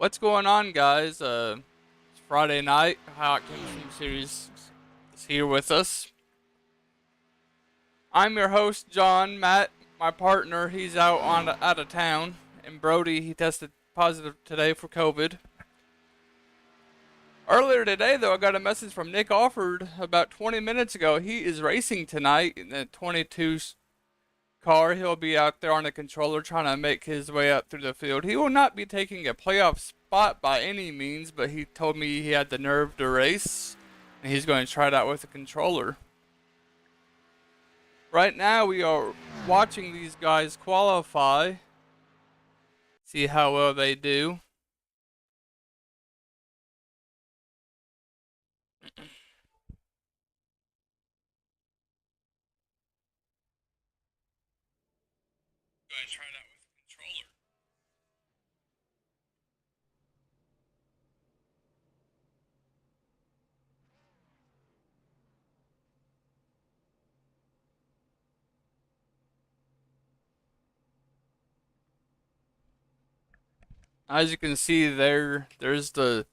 What's going on, guys? It's Friday night. Hot Chemistry Series is here with us. I'm your host, John. Matt, my partner, he's out of town, and Brody, he tested positive today for COVID. Earlier today, though, I got a message from Nick Offord about 20 minutes ago. He is racing tonight in the 22 car. He'll be out there on the controller trying to make his way up through the field. He will not be taking a playoff spot by any means, but he told me he had the nerve to race, and he's going to try it out with the controller. Right now, we are watching these guys qualify, see how well they do. Going to try it out with the controller. As you can see there's the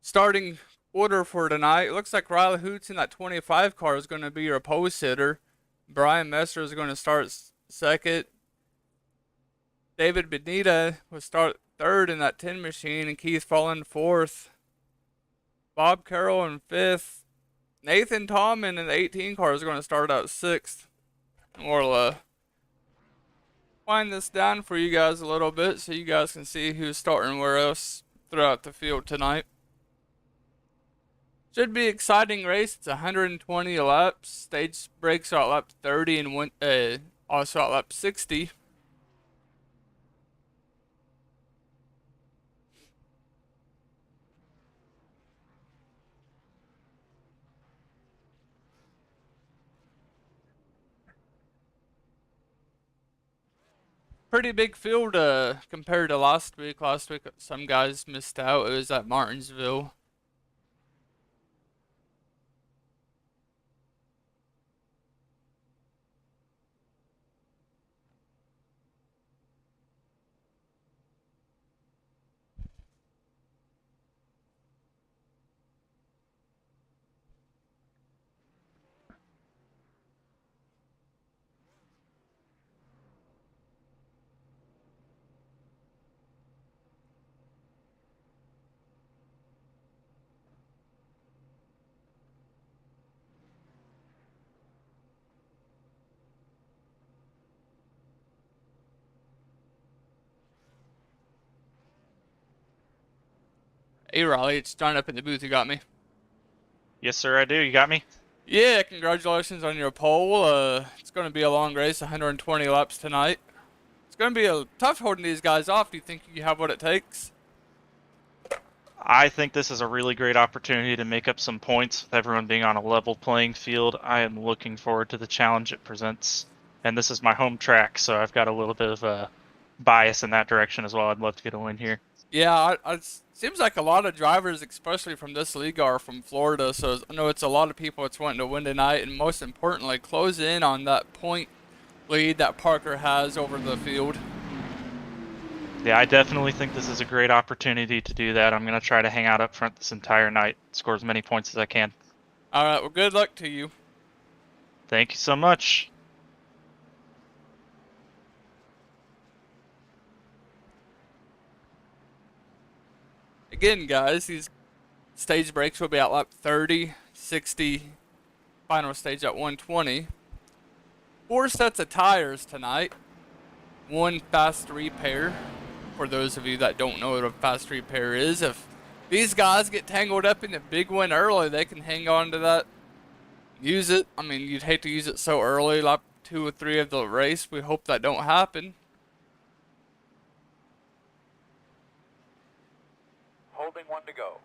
starting order for tonight. It looks like Riley Hoots in that 25 car is going to be your post hitter. Brian Messer is going to start second. David Benita will start third in that 10 machine, and Keith Fallen fourth. Bob Carroll in fifth. Nathan Tallman in the 18 car is going to start out sixth. We'll wind this down for you guys a little bit so you guys can see who's starting where else throughout the field tonight. Should be an exciting race. It's 120 laps. Stage breaks are at lap 30 and also at lap 60. Pretty big field compared to last week. Last week some guys missed out. It was at Martinsville. Hey Riley, it's John up in the booth. You got me? Yes, sir, I do. You got me? Yeah, congratulations on your pole. It's going to be a long race, 120 laps tonight. It's going to be a tough holding these guys off. Do you think you have what it takes? I think this is a really great opportunity to make up some points with everyone being on a level playing field. I am looking forward to the challenge it presents. And this is my home track, so I've got a little bit of a bias in that direction as well. I'd love to get a win here. Yeah, it seems like a lot of drivers, especially from this league, are from Florida. So I know it's a lot of people that's wanting to win tonight, and most importantly, close in on that point lead that Parker has over the field. Yeah, I definitely think this is a great opportunity to do that. I'm going to try to hang out up front this entire night, score as many points as I can. All right, well, good luck to you. Thank you so much. Again, guys, these stage breaks will be at lap 30, 60, final stage at 120. 4 sets of tires tonight. 1 fast repair. For those of you that don't know what a fast repair is, if these guys get tangled up in the big one early, they can hang on to that. Use it. I mean, you'd hate to use it so early, lap 2 or 3 of the race. We hope that don't happen. Holding 1 to go.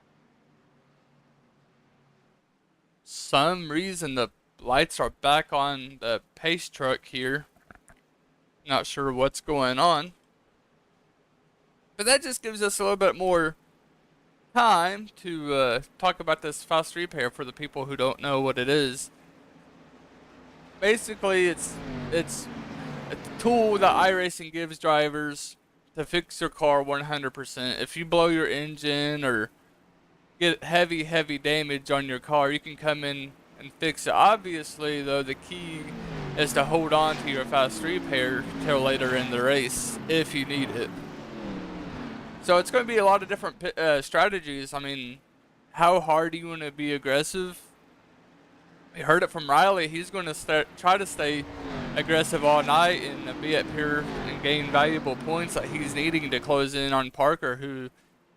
Some reason the lights are back on the pace truck here. Not sure what's going on. But that just gives us a little bit more time to talk about this fast repair for the people who don't know what it is. Basically, it's a tool that iRacing gives drivers to fix your car 100%. If you blow your engine or get heavy damage on your car, you can come in and fix it. Obviously, though, the key is to hold on to your fast repair till later in the race if you need it. So it's going to be a lot of different strategies. I mean, how hard do you want to be aggressive? We heard it from Riley. He's going to try to stay aggressive all night and be up here and gain valuable points that he's needing to close in on Parker, who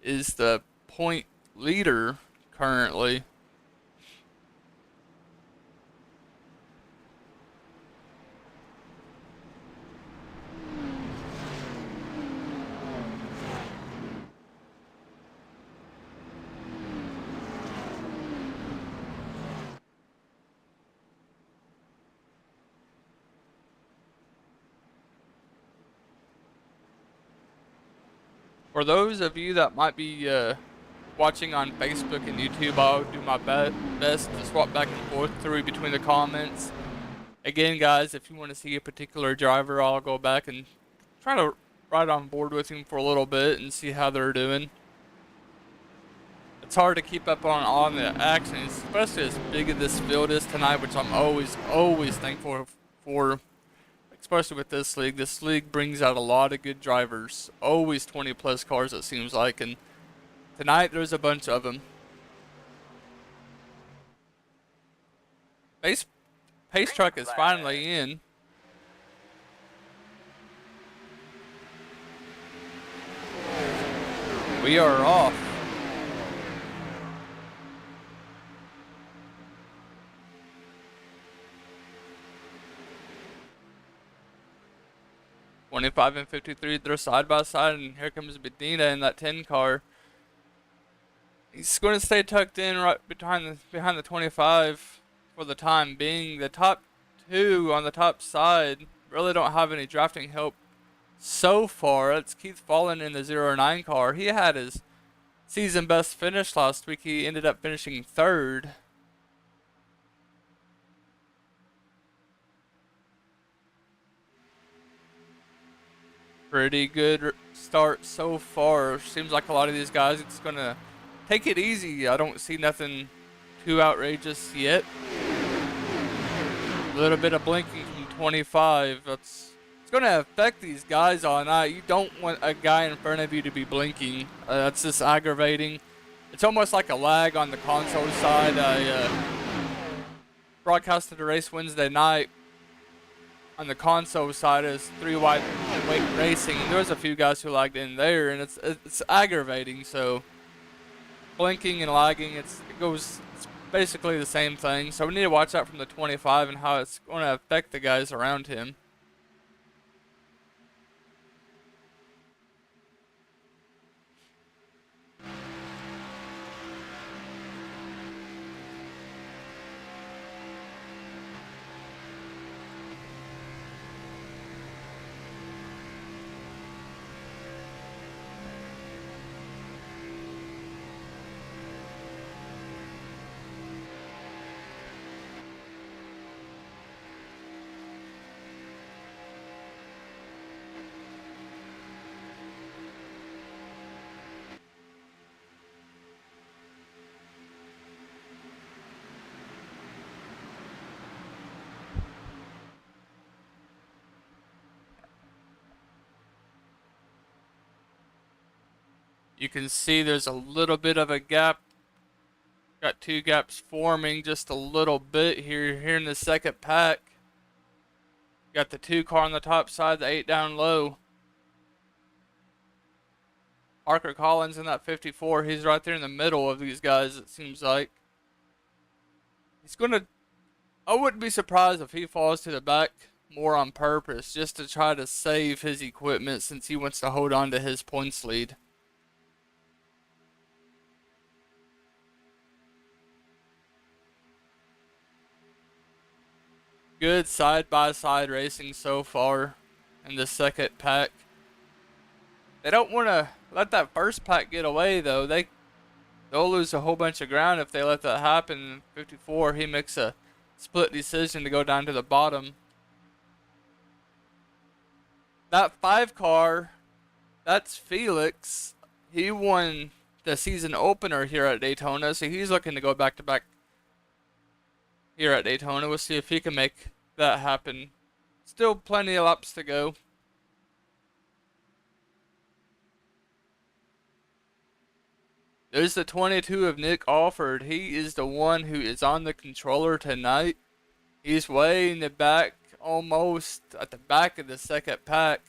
is the point leader currently. For those of you that might be watching on Facebook and YouTube, I'll do my best to swap back and forth through between the comments. Again, guys, if you want to see a particular driver, I'll go back and try to ride on board with him for a little bit and see how they're doing. It's hard to keep up on all the action, especially as big as this field is tonight, which I'm always thankful for. Especially with this league. This league brings out a lot of good drivers. Always 20 plus cars, it seems like. And tonight, there's a bunch of them. Pace truck is finally in. We are off. '25 and 53, they're side by side, and here comes Medina in that 10 car. He's going to stay tucked in right behind the 25 for the time being. The top two on the top side really don't have any drafting help so far. It's Keith Fallen in the 09 car. He had his season best finish last week. He ended up finishing third. Pretty good start so far. Seems like a lot of these guys, it's going to take it easy. I don't see nothing too outrageous yet. A little bit of blinking from 25. It's going to affect these guys all night. You don't want a guy in front of you to be blinking. That's just aggravating. It's almost like a lag on the console side. I broadcasted a race Wednesday night. On the console side is 3 wide weight racing, and there's a few guys who lagged in there, and it's aggravating. So blinking and lagging, it's basically the same thing. So we need to watch out from the 25 and how it's going to affect the guys around him. You can see there's a little bit of a gap. Got two gaps forming just a little bit here in the second pack. Got the 2 car on the top side, the 8 down low. Parker Collins in that 54. He's right there in the middle of these guys, it seems like. He's going to... I wouldn't be surprised if he falls to the back more on purpose, just to try to save his equipment since he wants to hold on to his points lead. Good side-by-side racing so far in the second pack. They don't want to let that first pack get away, though. They'll lose a whole bunch of ground if they let that happen. 54, he makes a split decision to go down to the bottom. That 5 car That's Felix. He won the season opener here at Daytona, so he's looking to go back to back here at Daytona. We'll see if he can make that happen. Still plenty of laps to go. There's the 22 of Nick Alford. He is the one who is on the controller tonight. He's way in the back, almost at the back of the second pack.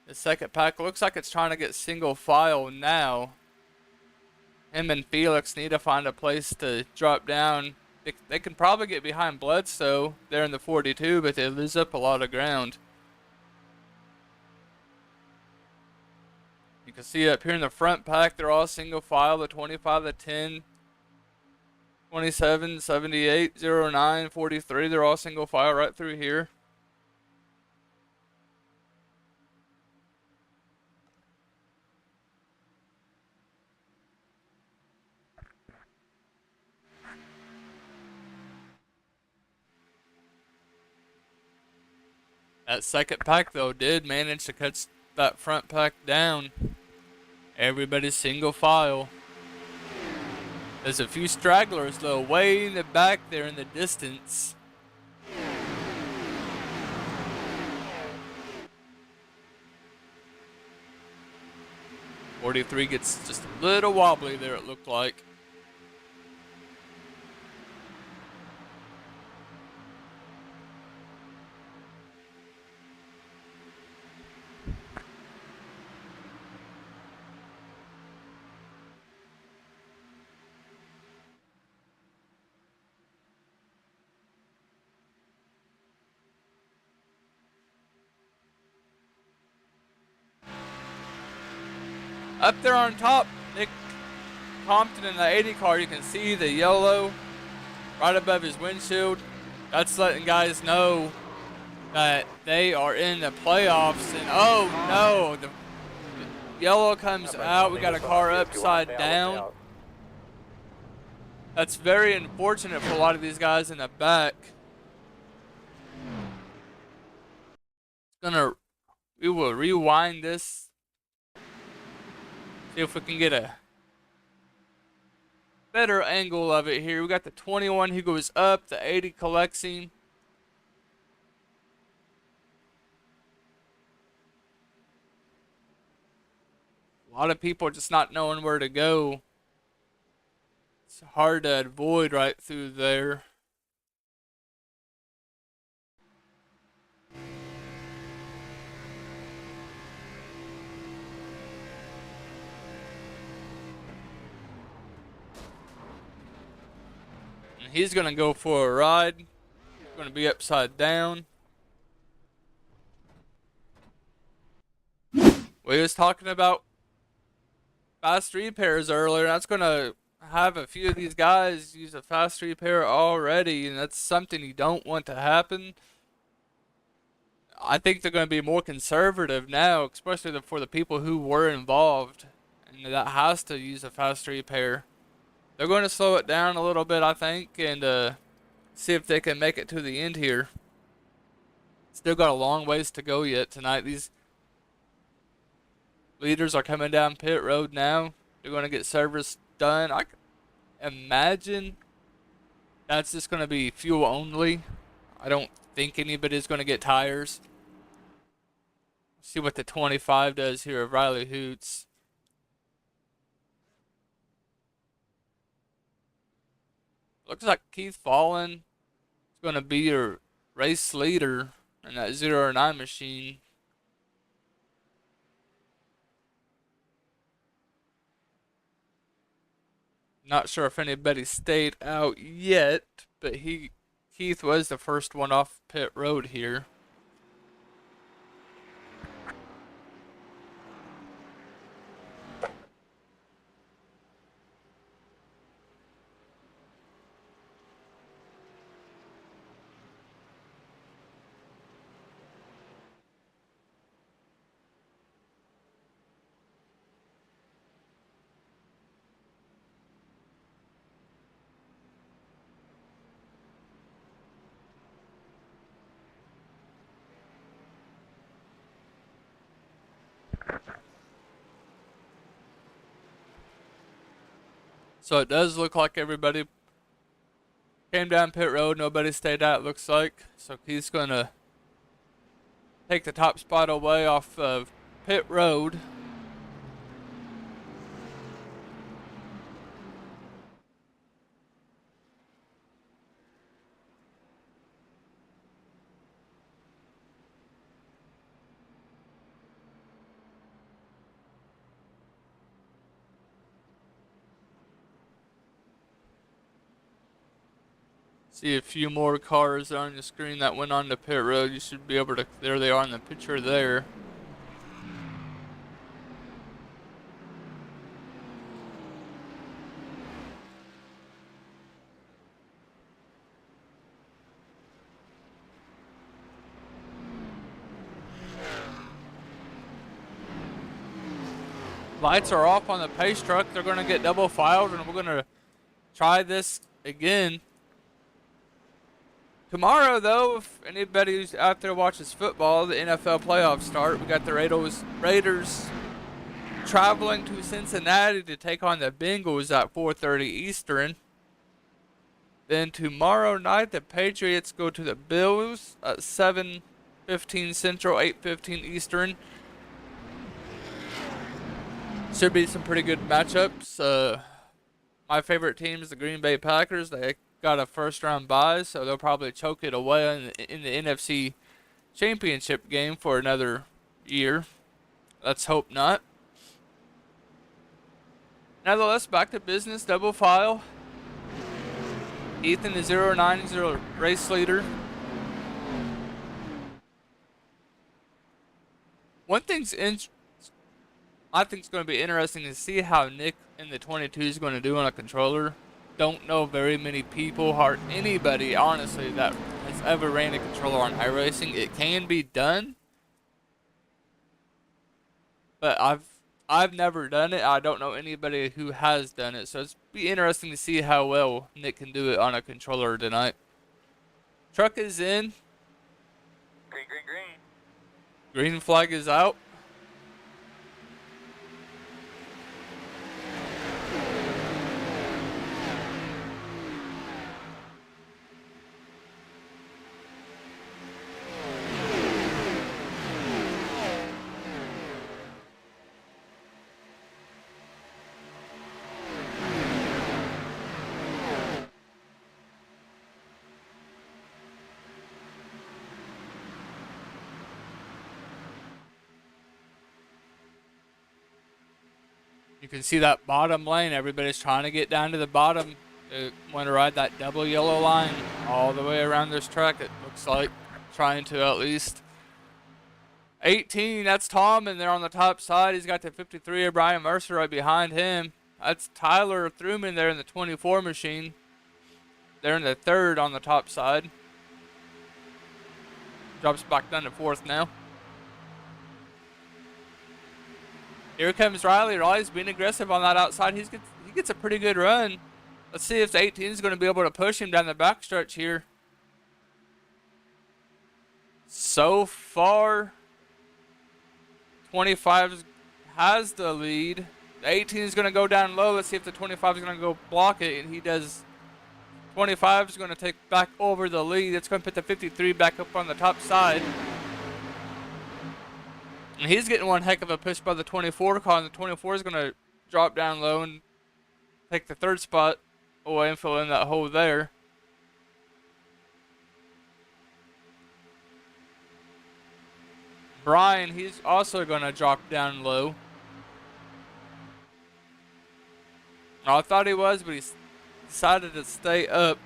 The second pack looks like it's trying to get single file now. Him and Felix need to find a place to drop down. They can probably get behind Bledsoe there in the 42, but they lose up a lot of ground. You can see up here in the front pack, they're all single file, the 25, the 10, 27, 78, 09, 43. They're all single file right through here. That second pack, though, did manage to cut that front pack down. Everybody's single file. There's a few stragglers, though, way in the back there in the distance. .43 gets just a little wobbly there, it looked like. Up there on top, Nick Compton in the 80 car, you can see the yellow right above his windshield. That's letting guys know that they are in the playoffs. And oh no, the yellow comes out. We got a car upside down. That's very unfortunate for a lot of these guys in the back. We will rewind this. See if we can get a better angle of it here. We got the 21 who goes up, the 80 collects him. A lot of people just not knowing where to go. It's hard to avoid right through there. He's going to go for a ride. He's going to be upside down. We was talking about fast repairs earlier. That's going to have a few of these guys use a fast repair already, and that's something you don't want to happen. I think they're going to be more conservative now, especially for the people who were involved, and that has to use a fast repair. They're going to slow it down a little bit, I think, and see if they can make it to the end here. Still got a long ways to go yet tonight. These leaders are coming down pit road now. They're going to get service done. I can imagine that's just going to be fuel only. I don't think anybody's going to get tires. See what the 25 does here of Riley Hoots. Looks like Keith Fallon is going to be your race leader in that 009 machine. Not sure if anybody stayed out yet, but Keith was the first one off pit road here. So it does look like everybody came down pit road. Nobody stayed out, it looks like. So he's going to take the top spot away off of pit road. See a few more cars on the screen that went on the pit road. You should be able to, there they are in the picture there. Lights are off on the pace truck. They're going to get double filed, and we're going to try this again. Tomorrow, though, if anybody who's out there watches football, the NFL playoffs start. We got the Raiders traveling to Cincinnati to take on the Bengals at 4:30 Eastern. Then tomorrow night, the Patriots go to the Bills at 7:15 Central, 8:15 Eastern. Should be some pretty good matchups. My favorite team is the Green Bay Packers. They got a first-round bye, so they'll probably choke it away in the NFC Championship game for another year. Let's hope not. Nevertheless, back to business. Double file. Ethan, the 09, is the race leader. One thing's I think it's going to be interesting to see how Nick in the 22 is going to do on a controller. Don't know very many people, or anybody, honestly, that has ever ran a controller on iRacing. It can be done, but I've never done it. I don't know anybody who has done it, so it's be interesting to see how well Nick can do it on a controller tonight. Truck is in. Green, green, green. Green flag is out. You can see that bottom lane. Everybody's trying to get down to the bottom. They want to ride that double yellow line all the way around this track, it looks like. Trying to, at least. 18, that's Tom, and they're on the top side. He's got the 53 of Brian Mercer right behind him. That's Tyler Thruman there in the 24 machine. They're in the third on the top side. Drops back down to fourth now. Here comes Riley. Riley's being aggressive on that outside. He gets a pretty good run. Let's see if the 18 is going to be able to push him down the backstretch here. So far, 25 has the lead. The 18 is going to go down low. Let's see if the 25 is going to go block it, and he does. 25 is going to take back over the lead. It's going to put the 53 back up on the top side. And he's getting one heck of a push by the 24 car, and the 24 is going to drop down low and take the third spot away and fill in that hole there. Brian, he's also going to drop down low. I thought he was, but he decided to stay up.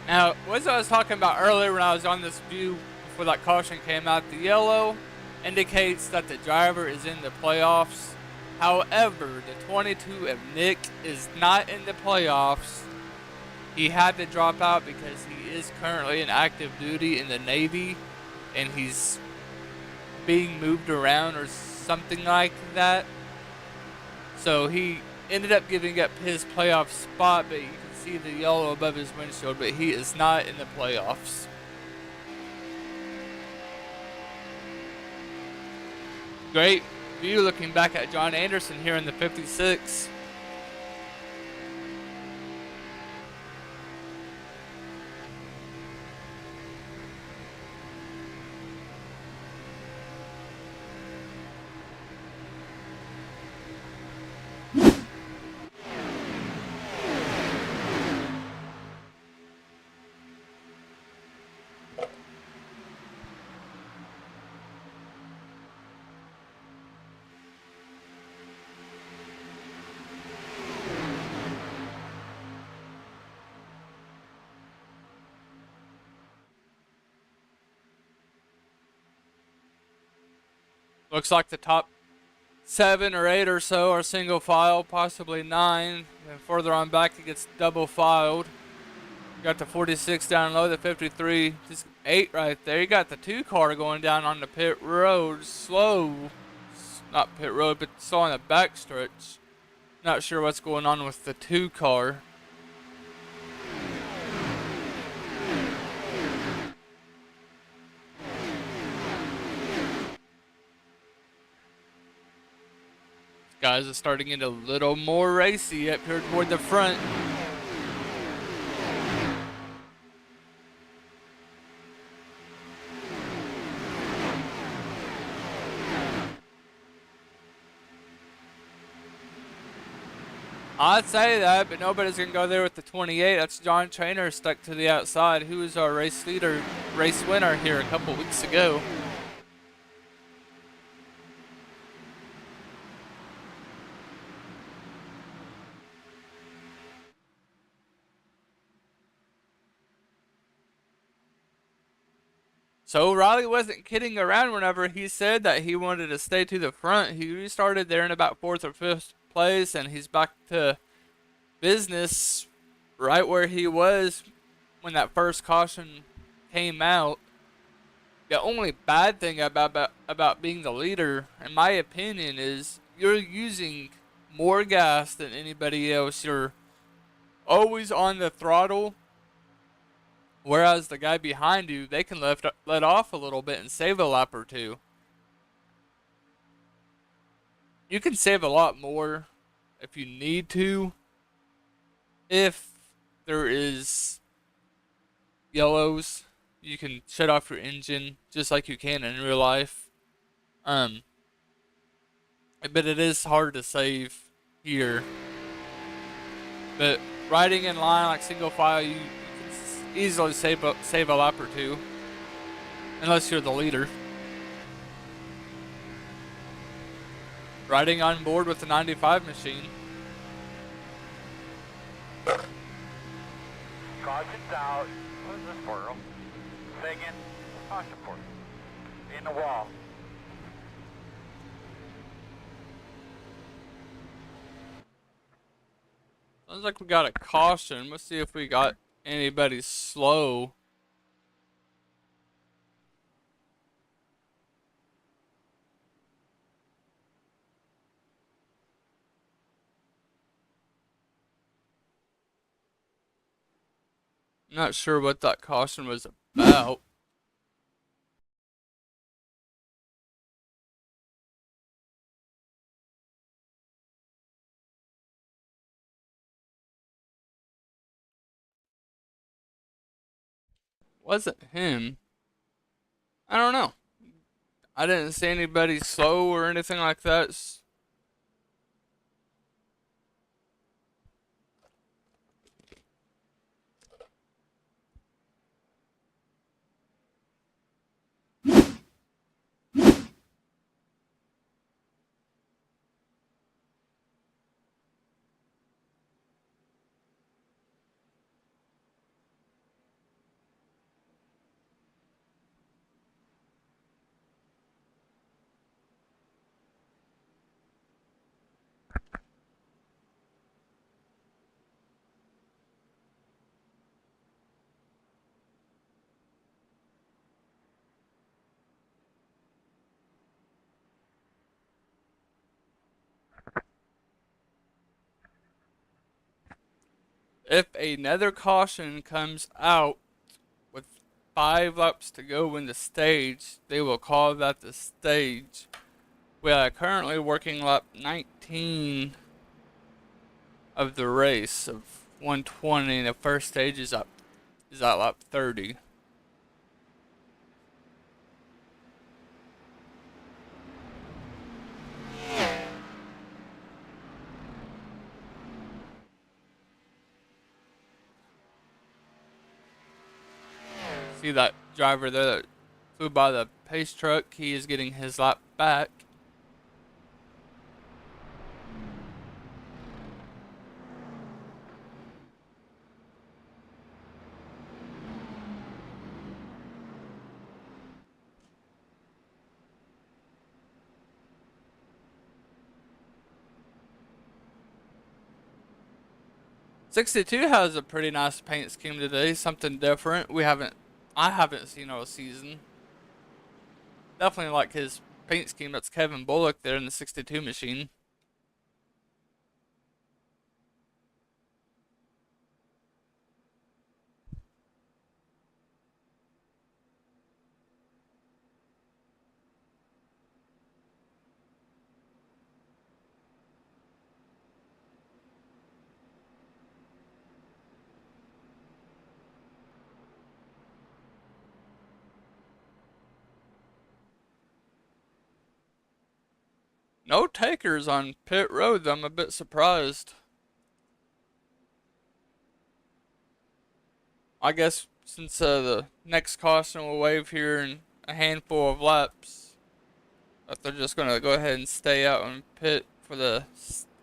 Now, what I was talking about earlier when I was on this view before that caution came out, the yellow indicates that the driver is in the playoffs. However, the 22 of Nick is not in the playoffs. He had to drop out because he is currently in active duty in the Navy and he's being moved around or something like that. So he ended up giving up his playoff spot, but you can see the yellow above his windshield, but he is not in the playoffs. Great view looking back at John Anderson here in the 56. Looks like the top 7 or 8 or so are single file, possibly 9. And further on back, it gets double filed. You got the 46 down low, the 53, just 8 right there. You got the 2 car going down on the pit road, slow. Not pit road, but still on the back stretch. Not sure what's going on with the 2 car. Guys are starting to get a little more racy up here toward the front. I'd say that, but nobody's going to go there with the 28. That's John Trainer stuck to the outside, who was our race leader, race winner here a couple weeks ago. So Riley wasn't kidding around whenever he said that he wanted to stay to the front. He restarted there in about 4th or 5th place, and he's back to business right where he was when that first caution came out. The only bad thing about being the leader, in my opinion, is you're using more gas than anybody else. You're always on the throttle. Whereas the guy behind you, they can let off a little bit and save a lap or two. You can save a lot more if you need to. If there is yellows, you can shut off your engine just like you can in real life. But it is hard to save here. But riding in line like single file, you can easily save a lap or two, unless you're the leader. Riding on board with the 95 machine. Caution's out. What is this for? Say again. Caution for. In the wall. Sounds like we got a caution. Let's see if we got anybody slow. Not sure what that caution was about. Wasn't him. I don't know. I didn't see anybody slow or anything like that. If another caution comes out with 5 laps to go in the stage, they will call that the stage. We are currently working lap 19 of the race of 120, and the first stage is at lap 30. See that driver there that flew by the pace truck? He is getting his lap back. '62 has a pretty nice paint scheme today, something different. I haven't seen all season. Definitely like his paint scheme. That's Kevin Bullock there in the '62 machine. No takers on pit road. I'm a bit surprised. I guess since the next caution will wave here in a handful of laps, that they're just gonna go ahead and stay out and pit for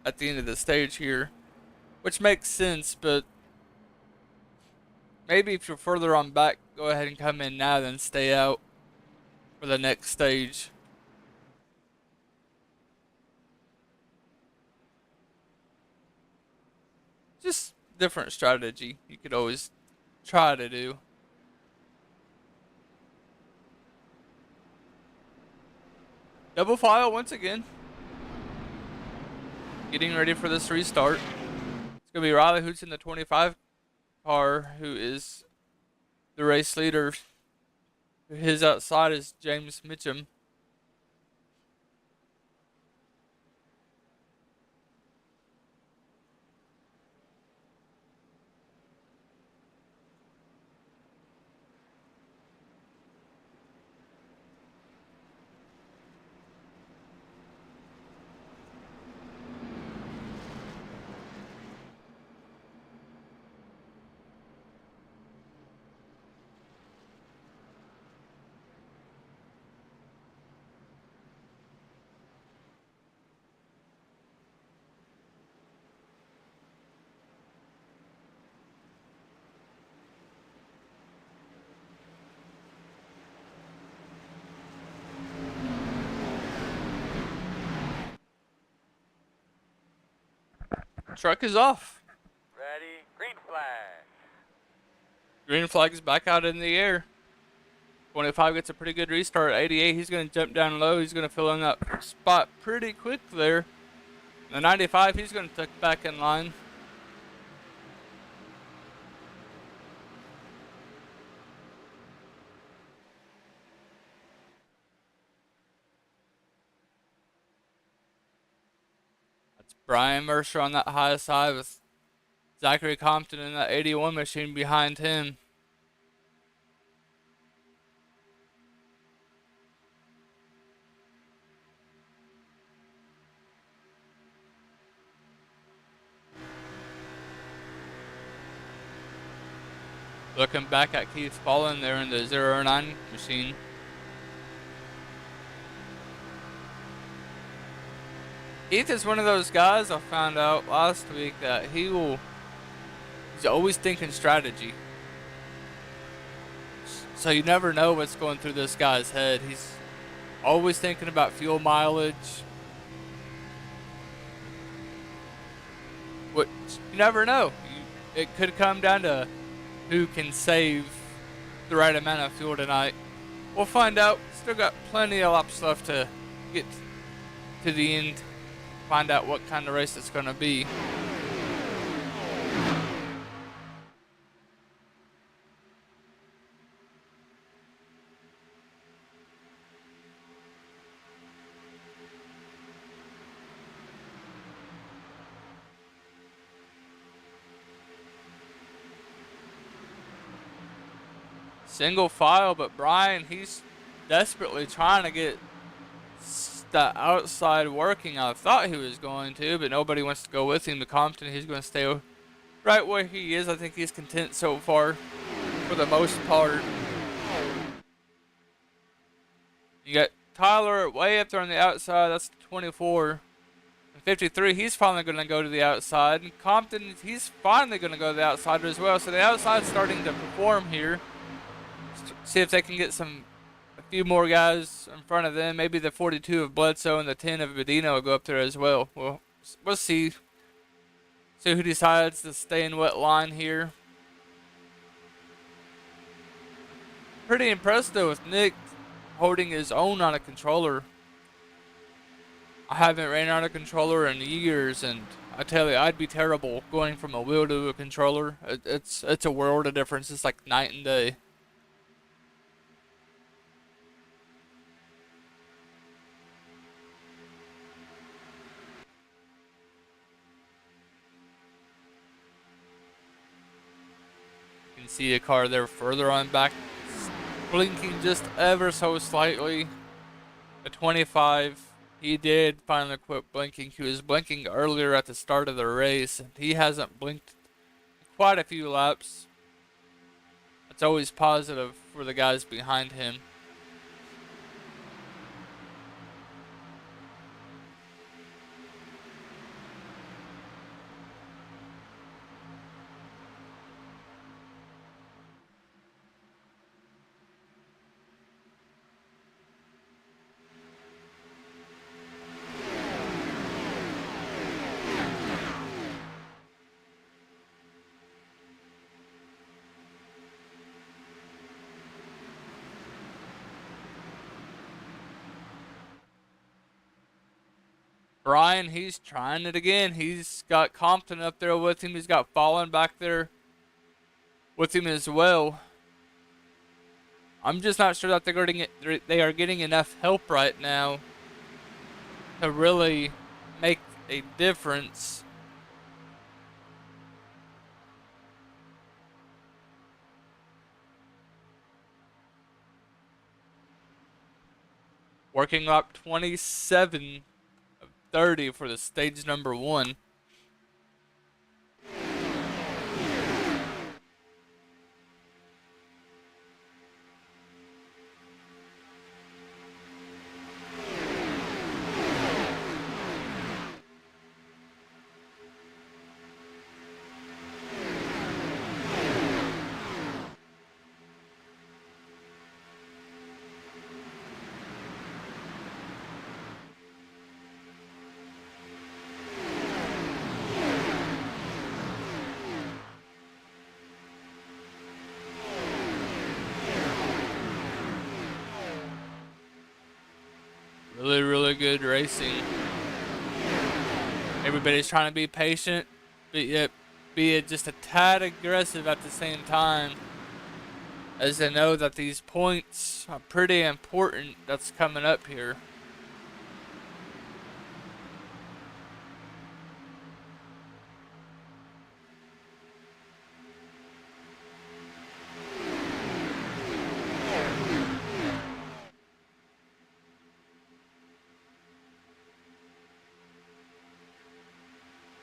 at the end of the stage here, which makes sense. But maybe if you're further on back, go ahead and come in now, then stay out for the next stage. Just different strategy you could always try to do. Double file once again. Getting ready for this restart. It's going to be Riley Hoots in the 25 car, who is the race leader. His outside is James Mitchum. Truck is off. Ready, green flag. Green flag is back out in the air. 25 gets a pretty good restart. 88, he's going to jump down low. He's going to fill in that spot pretty quick there. The 95, he's going to tuck back in line. That's Brian Mercer on that high side with Zachary Compton in that 81 machine behind him. Looking back at Keith Fallon there in the 09 machine. Keith is one of those guys I found out last week that he's always thinking strategy. So you never know what's going through this guy's head. He's always thinking about fuel mileage. What you never know. It could come down to who can save the right amount of fuel tonight. We'll find out. Still got plenty of laps left to get to the end. Find out what kind of race it's going to be. single file, but Brian, he's desperately trying to get that outside working. I thought he was going to, but nobody wants to go with him to Compton. He's going to stay right where he is. I think he's content so far for the most part. You got Tyler way up there on the outside. That's 24. And 53, he's finally going to go to the outside. And Compton, he's finally going to go to the outside as well. So the outside's starting to perform here. See if they can get a few more guys in front of them. Maybe the 42 of Bledsoe and the 10 of Bedino will go up there as well. Well, we'll see. See who decides to stay in what line here. Pretty impressed though with Nick holding his own on a controller. I haven't ran on a controller in years, and I tell you, I'd be terrible going from a wheel to a controller. It's a world of difference. It's like night and day. You can see a car there further on back, blinking just ever so slightly. A 25. He did finally quit blinking. He was blinking earlier at the start of the race, and he hasn't blinked quite a few laps. It's always positive for the guys behind him. Brian, he's trying it again. He's got Compton up there with him. He's got Fallon back there with him as well. I'm just not sure that they are getting enough help right now to really make a difference. Working lap 27 of 30 for the stage number 1. Really good racing. Everybody's trying to be patient, but yet be just a tad aggressive at the same time, as they know that these points are pretty important that's coming up here.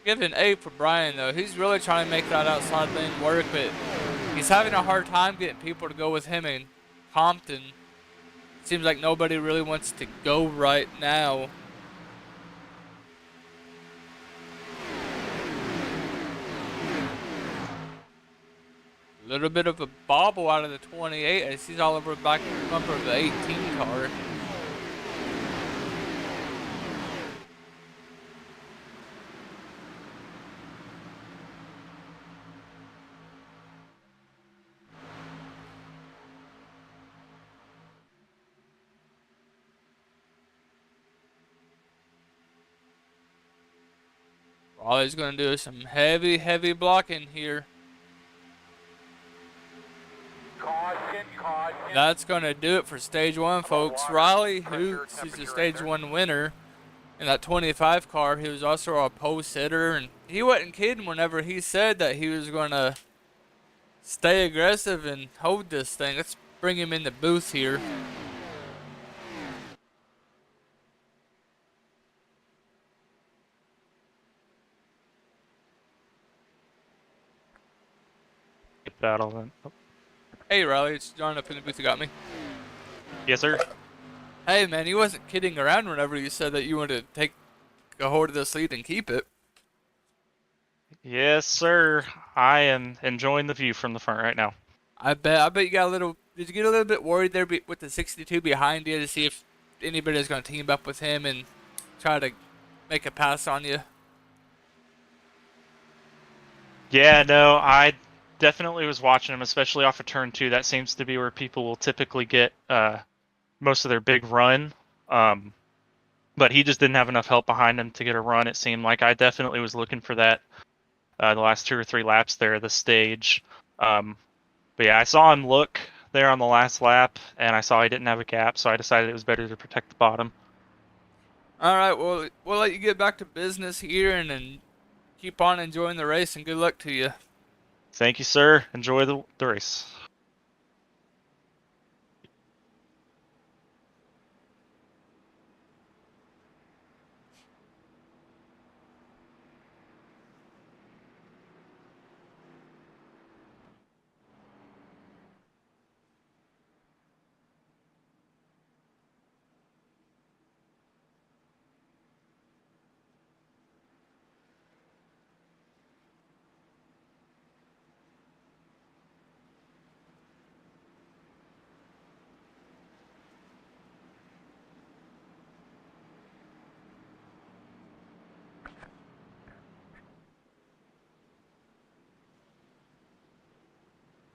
Give an A for Brian though. He's really trying to make that outside lane work, but he's having a hard time getting people to go with him in Compton. Seems like nobody really wants to go right now. A little bit of a bobble out of the 28 as he's all over the back bumper of the 18 car. All he's going to do is some heavy blocking here. Caution, caution. That's going to do it for stage 1, folks. Riley Hoots is the stage 1 winner in that 25 car. He was also a post hitter, and he wasn't kidding whenever he said that he was going to stay aggressive and hold this thing. Let's bring him in the booth here. Get battle then. Oh, Hey, Riley, it's John up in the booth. You got me. yes, sir. Hey, man, you wasn't kidding around whenever you said that you wanted to take a hold of this lead and keep it. Yes, sir. I am enjoying the view from the front right now. I bet you got a little. Did you get a little bit worried there with the 62 behind you to see if anybody was going to team up with him and try to make a pass on you? Yeah, no, I definitely was watching him, especially off of turn 2. That seems to be where people will typically get most of their big run. But he just didn't have enough help behind him to get a run. It seemed like I definitely was looking for that the last 2 or 3 laps there of the stage. But yeah, I saw him look there on the last lap, and I saw he didn't have a gap, so I decided it was better to protect the bottom. All right, well, we'll let you get back to business here and then keep on enjoying the race and good luck to you. Thank you, sir. Enjoy the race.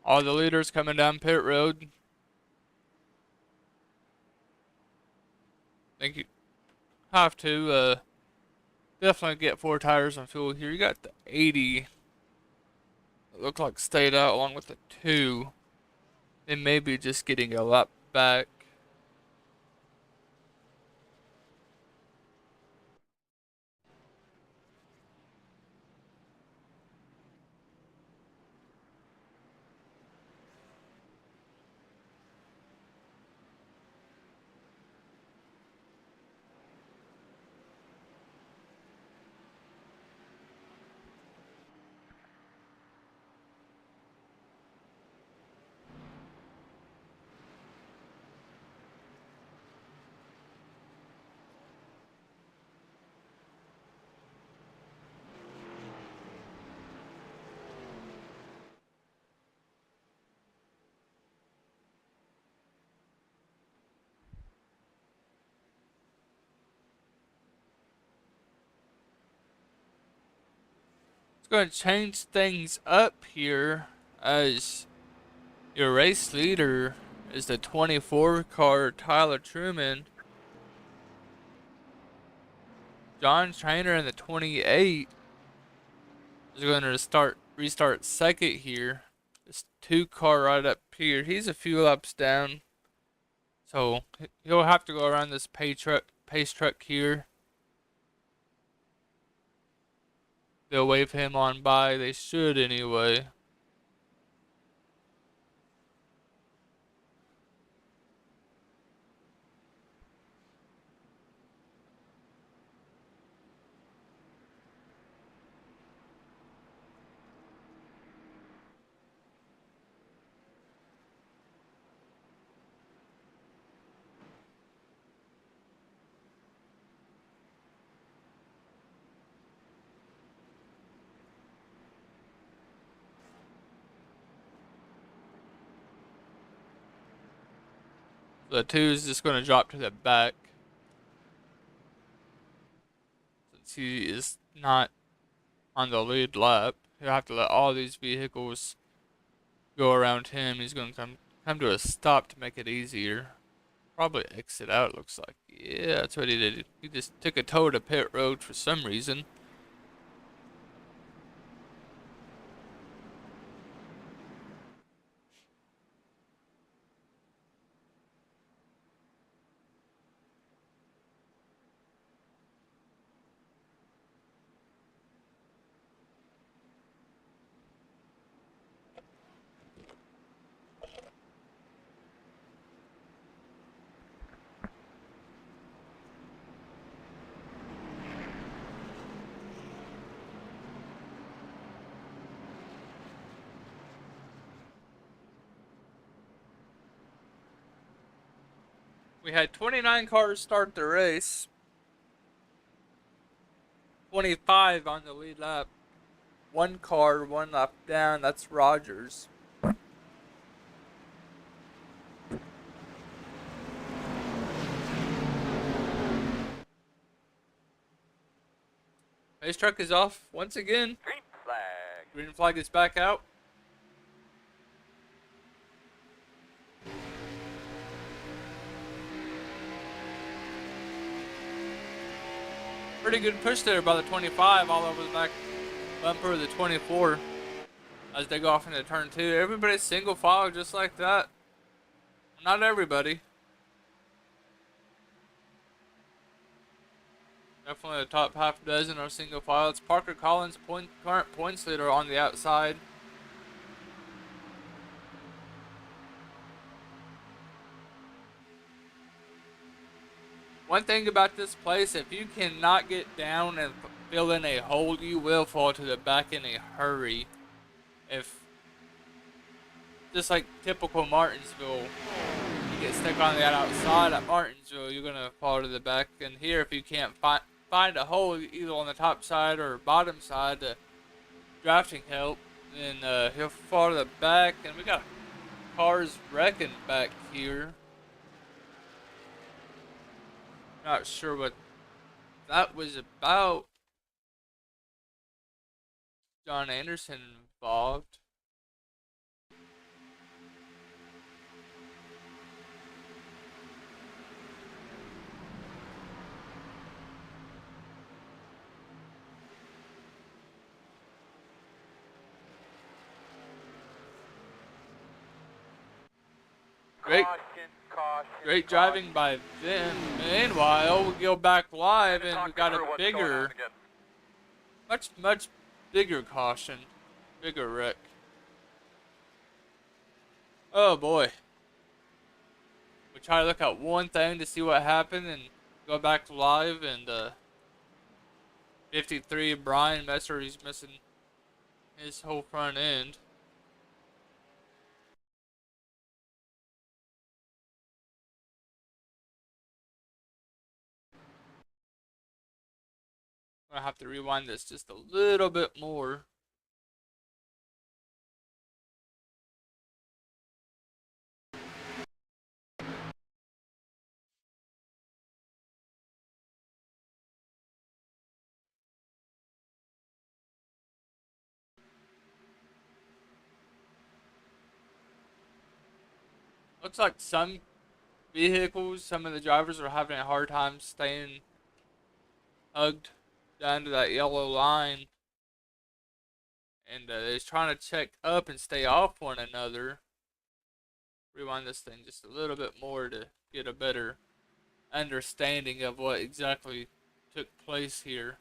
All the leaders coming down pit road. Think you have to definitely get 4 tires on fuel here. You got the 80. It looked like stayed out along with the 2. They may be just getting a lap back. It's going to change things up here as your race leader is the 24 car Tyler Truman. John Trainer in the 28 is going to restart second here. This 2 car right up here. He's a few laps down. So he'll have to go around this pace truck here. They'll wave him on by. They should anyway. The 2 is just going to drop to the back. Since he is not on the lead lap, he'll have to let all these vehicles go around him. He's going to come to a stop to make it easier. Probably exit out, looks like. Yeah, that's what he did. He just took a toe to pit road for some reason. We had 29 cars start the race. 25 on the lead lap. One car, one lap down. That's Rogers. Race truck is off once again. Green flag. Green flag is back out. Pretty good push there by the 25 all over the back bumper of the 24 as they go off into turn 2. Everybody's single file just like that. Not everybody. Definitely the top half dozen are single file. It's Parker Collins, current points leader on the outside. One thing about this place, if you cannot get down and fill in a hole, you will fall to the back in a hurry. If, just like typical Martinsville, you get stuck on the outside at Martinsville, you're going to fall to the back. And here, if you can't find a hole either on the top side or bottom side to drafting help, then he'll fall to the back. And we got cars wrecking back here. Not sure what that was about. John Anderson involved. Great. Great driving by them. Meanwhile, we go back live and we got a bigger, much bigger caution. Bigger wreck. Oh boy. We try to look at one thing to see what happened and go back live, and 53 Brian Messer, he's missing his whole front end. I have to rewind this just a little bit more. Looks like some vehicles, some of the drivers are having a hard time staying hugged down to that yellow line, and they're trying to check up and stay off one another. Rewind this thing just a little bit more to get a better understanding of what exactly took place here.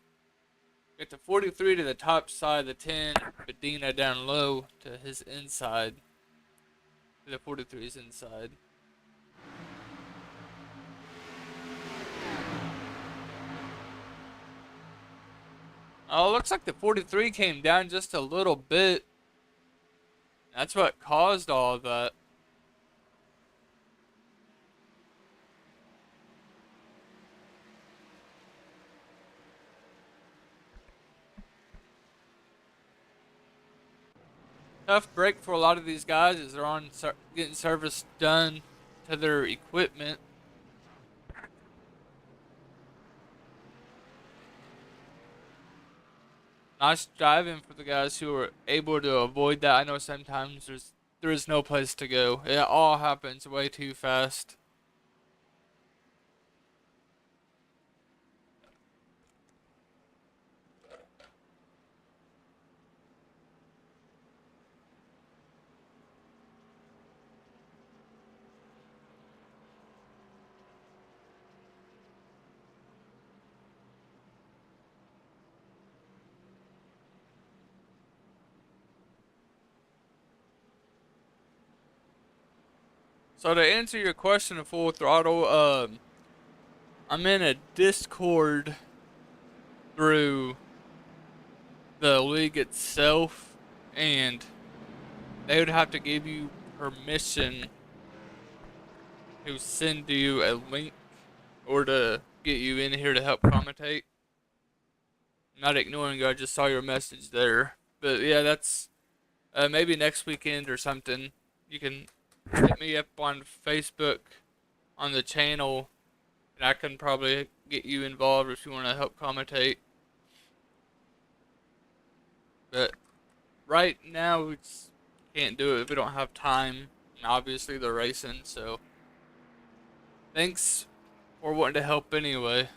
Get the 43 to the top side, the 10, Medina down low to his inside. To the 43's inside. Oh, looks like the 43 came down just a little bit. That's what caused all of that. Tough break for a lot of these guys as they're on getting service done to their equipment. Nice driving for the guys who were able to avoid that. I know sometimes there is no place to go. It all happens way too fast. So to answer your question of Full Throttle, I'm in a Discord through the league itself, and they would have to give you permission to send you a link or to get you in here to help commentate. I'm not ignoring you, I just saw your message there. But yeah, that's maybe next weekend or something. You can hit me up on Facebook on the channel, and I can probably get you involved if you want to help commentate. But right now, we just can't do it if we don't have time. And obviously, they're racing, so thanks for wanting to help anyway.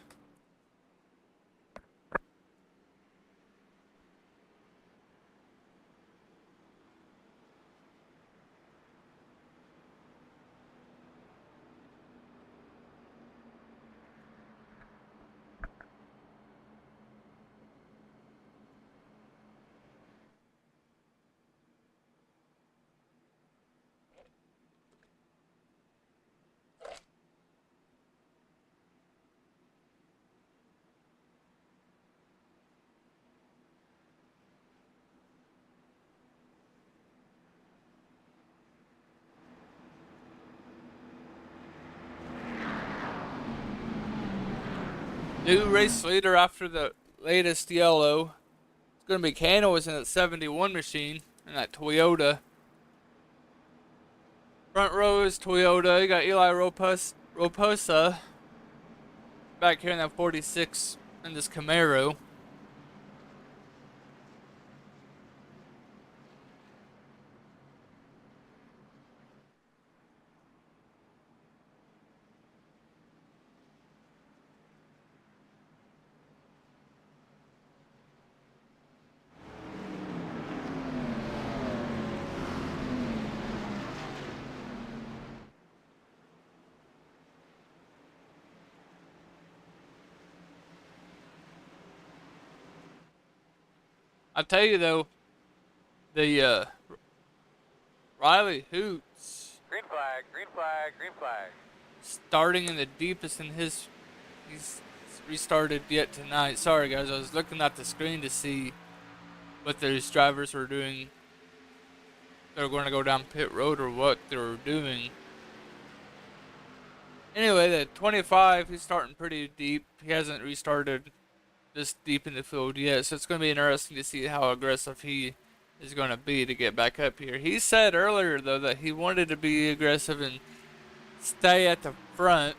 New race leader after the latest yellow. It's going to be Kano is in that 71 machine in that Toyota. Front row is Toyota. You got Eli Roposa back here in that 46 in this Camaro. I tell you though, the Riley Hoots Green flag, green flag, green flag. starting in the deepest in he's restarted yet tonight. Sorry guys, I was looking at the screen to see what those drivers were doing. They're going to go down pit road or what they were doing. Anyway, the 25, he's starting pretty deep. He hasn't restarted this deep in the field yet, so it's going to be interesting to see how aggressive he is going to be to get back up here. He said earlier, though, that he wanted to be aggressive and stay at the front,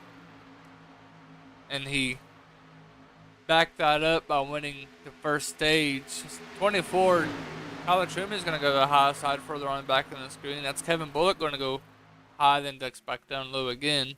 and he backed that up by winning the first stage. 24, Tyler Truman is going to go to the high side further on the back of the screen. That's Kevin Bullock going to go high, then ducks back down low again.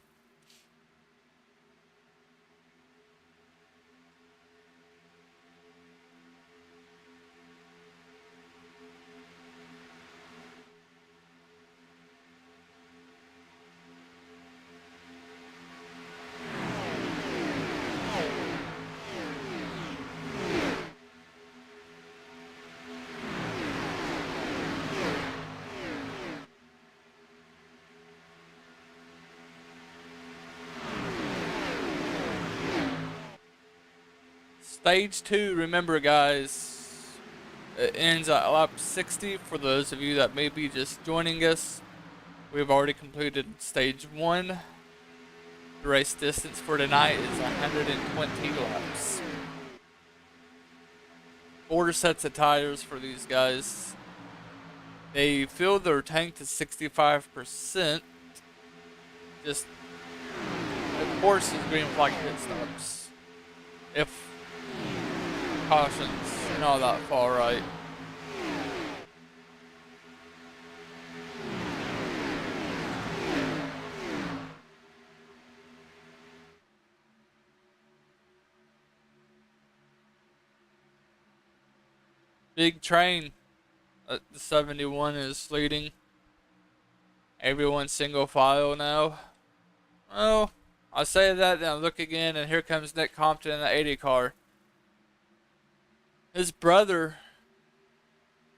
Stage 2, remember guys, it ends at lap 60 for those of you that may be just joining us. We've already completed stage 1. The race distance for tonight is 120 laps. 4 sets of tires for these guys. They filled their tank to 65%. Just, of course, is green flag pit stops. If cautions not that far right. Big train. The 71 is leading. Everyone's single file now. Oh, I say that, then I look again, and here comes Nick Compton in the 80 car. His brother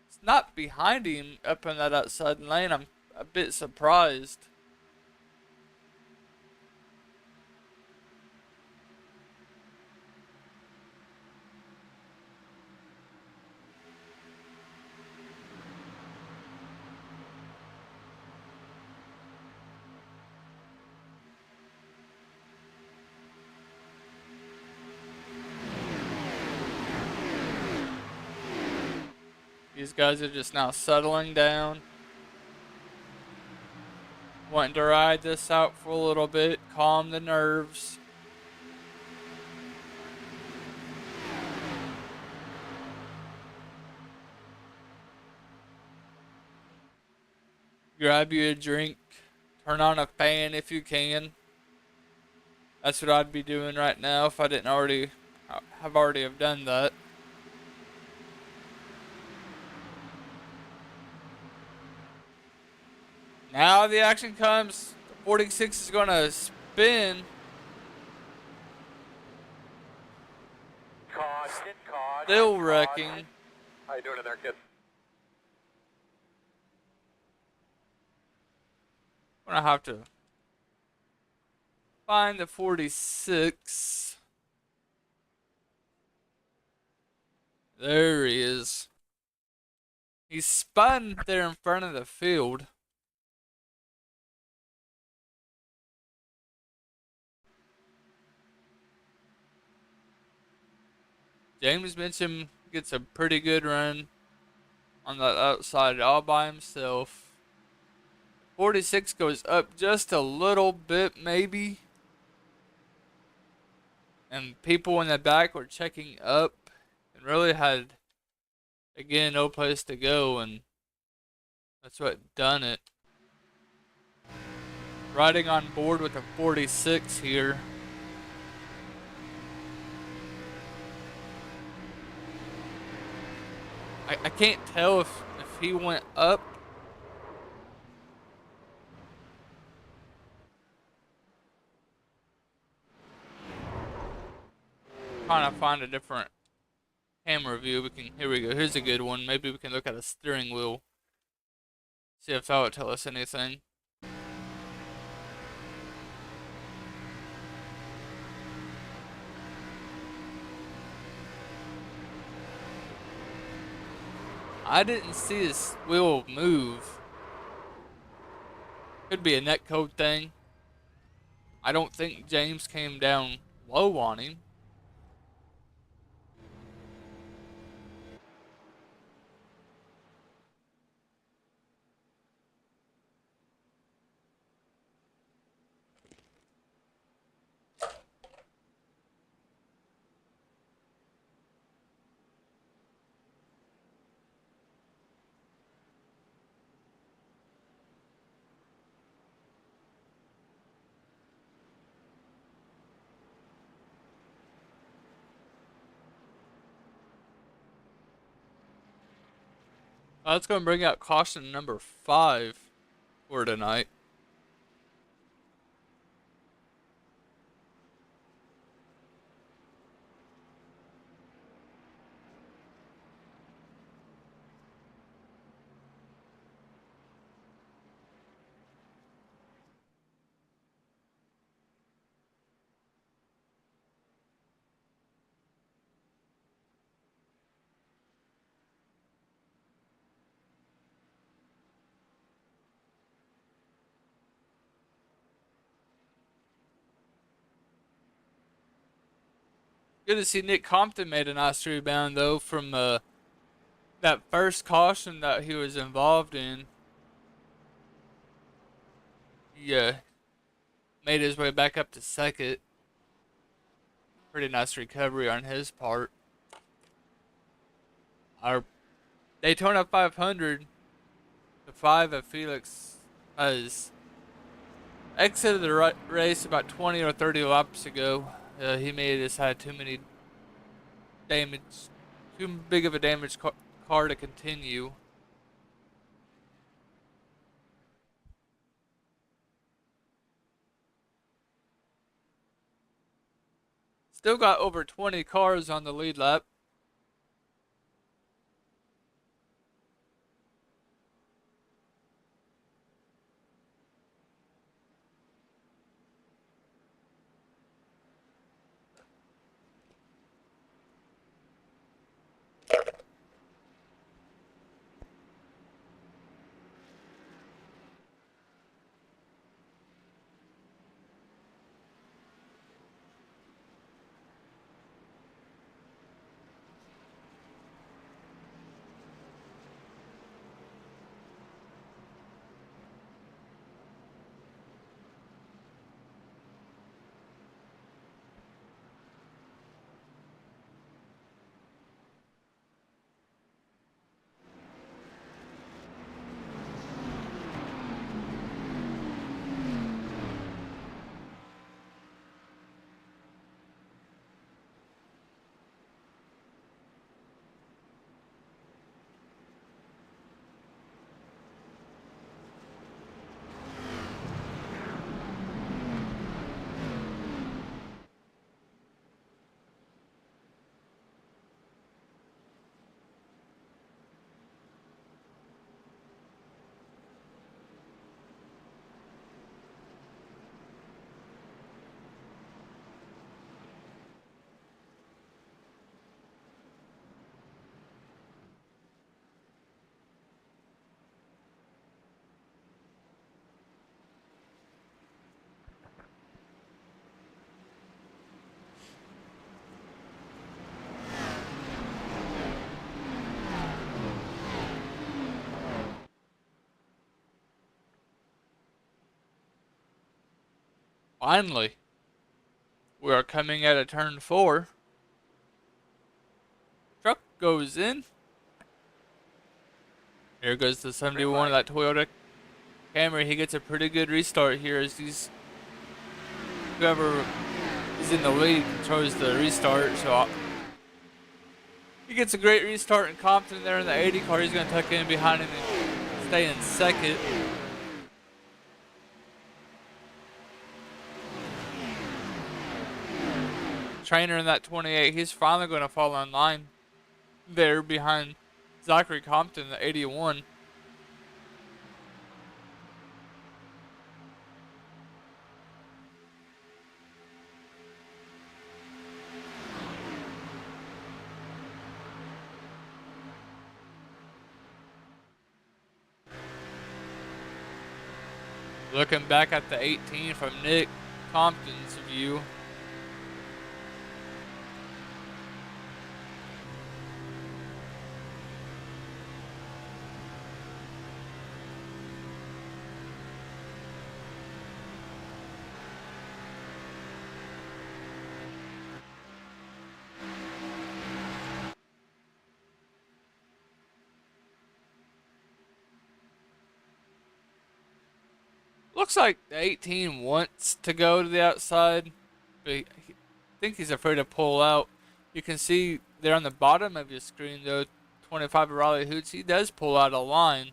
is not behind him up in that outside lane. I'm a bit surprised. These guys are just now settling down, wanting to ride this out for a little bit, calm the nerves. Grab you a drink, turn on a fan if you can. That's what I'd be doing right now if I didn't already have done that. Now the action comes. The 46 is going to spin. Caution, caution. Still caution. wrecking. How you doing in there, kid? I'm going to have to find the 46. There he is. He spun there in front of the field. James Mitchum gets a pretty good run on that outside all by himself. 46 goes up just a little bit, maybe. And people in the back were checking up and really had, again, no place to go. And that's what done it. Riding on board with a 46 here. I can't tell if he went up. Trying to find a different camera view. Here we go. Here's a good one. Maybe we can look at a steering wheel. See if that would tell us anything. I didn't see his wheel move. Could be a netcode thing. I don't think James came down low on him. That's going to bring out caution number 5 for tonight. Good to see Nick Compton made a nice rebound, though, from that first caution that he was involved in. He made his way back up to second. Pretty nice recovery on his part. Our Daytona 500, the 5 of Felix, has exited the race about 20 or 30 laps ago. He may have just had too big of a damaged car to continue. Still got over 20 cars on the lead lap. Finally, we are coming out of turn 4. Truck goes in. Here goes the 71 of that Toyota Camry. He gets a pretty good restart here as whoever is in the lead controls the restart. So he gets a great restart, and Compton there in the 80 car. He's going to tuck in behind him and stay in second. Trainer in that 28, he's finally going to fall in line there behind Zachary Compton, the 81. Looking back at the 18 from Nick Compton's view. Looks like the 18 wants to go to the outside, but I think he's afraid to pull out. You can see there on the bottom of your screen, though, 25 of Riley Hoots, he does pull out a line.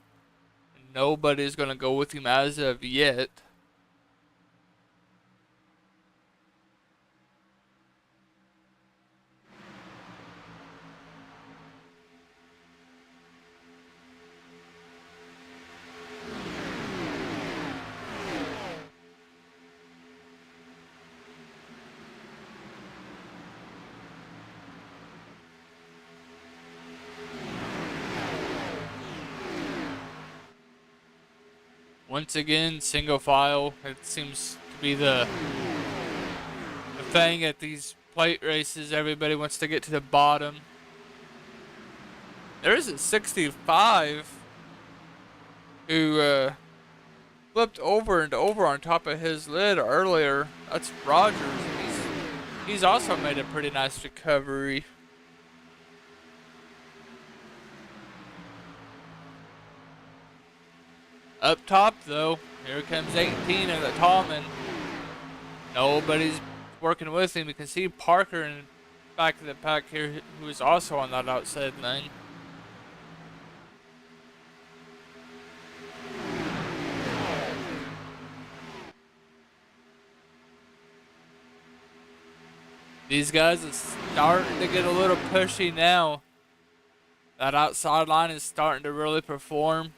Nobody's going to go with him as of yet. Once again, single file. It seems to be the thing at these plate races. Everybody wants to get to the bottom. There is a 65 who flipped over and over on top of his lid earlier. That's Rogers. He's also made a pretty nice recovery. Up top, though, here comes 18 of the Tallman. Nobody's working with him. You can see Parker in the back of the pack here, who is also on that outside lane. These guys are starting to get a little pushy now. That outside line is starting to really perform.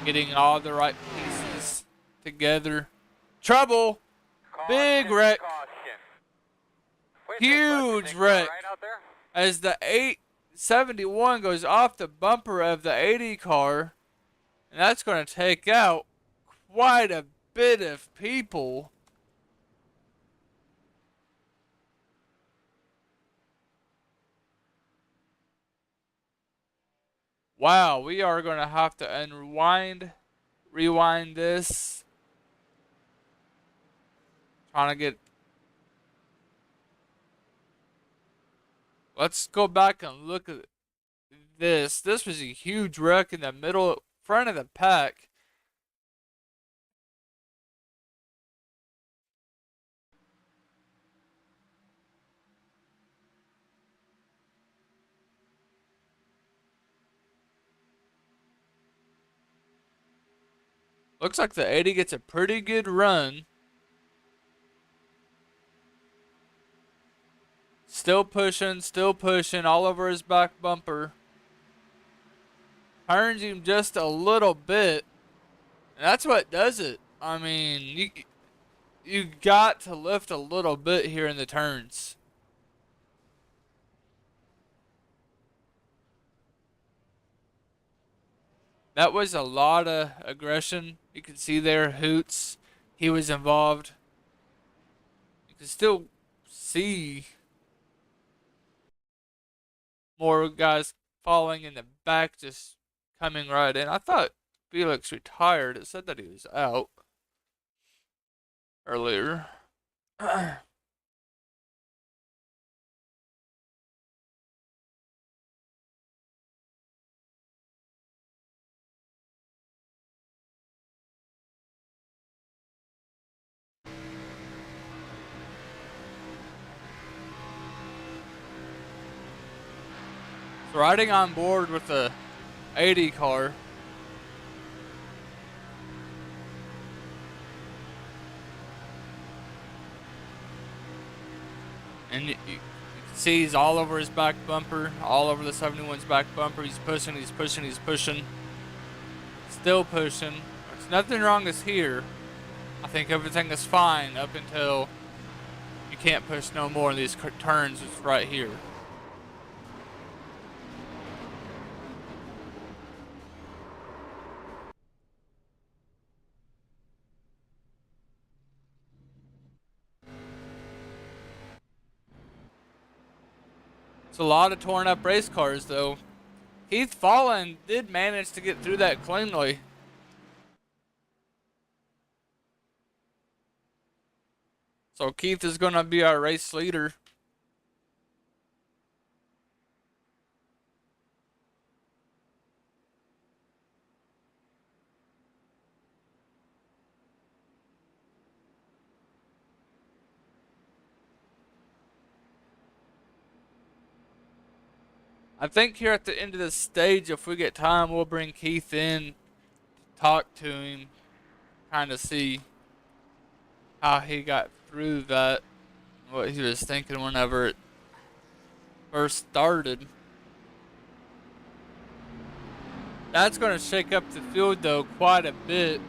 Getting all the right pieces together. Trouble! Big wreck. Huge wreck. As the 871 goes off the bumper of the 80 car. And that's going to take out quite a bit of people. Wow, we are going to have to rewind this. Trying to get... Let's go back and look at this. This was a huge wreck in the middle, front of the pack. Looks like the 80 gets a pretty good run. Still pushing all over his back bumper. Turns him just a little bit. And that's what does it. I mean, you got to lift a little bit here in the turns. That was a lot of aggression. You can see there, Hoots, he was involved. You can still see more guys falling in the back, just coming right in. I thought Felix retired. It said that he was out earlier. So riding on board with the 80 car. And you can see he's all over his back bumper, all over the 71's back bumper. He's pushing, he's pushing, he's pushing. Still pushing. There's nothing wrong is here. I think everything is fine up until you can't push no more in these turns. It's right here. It's a lot of torn up race cars though. Keith Fallen did manage to get through that cleanly. So Keith is going to be our race leader. I think here at the end of this stage, if we get time, we'll bring Keith in, talk to him, kind of see how he got through that, what he was thinking whenever it first started. That's going to shake up the field though quite a bit.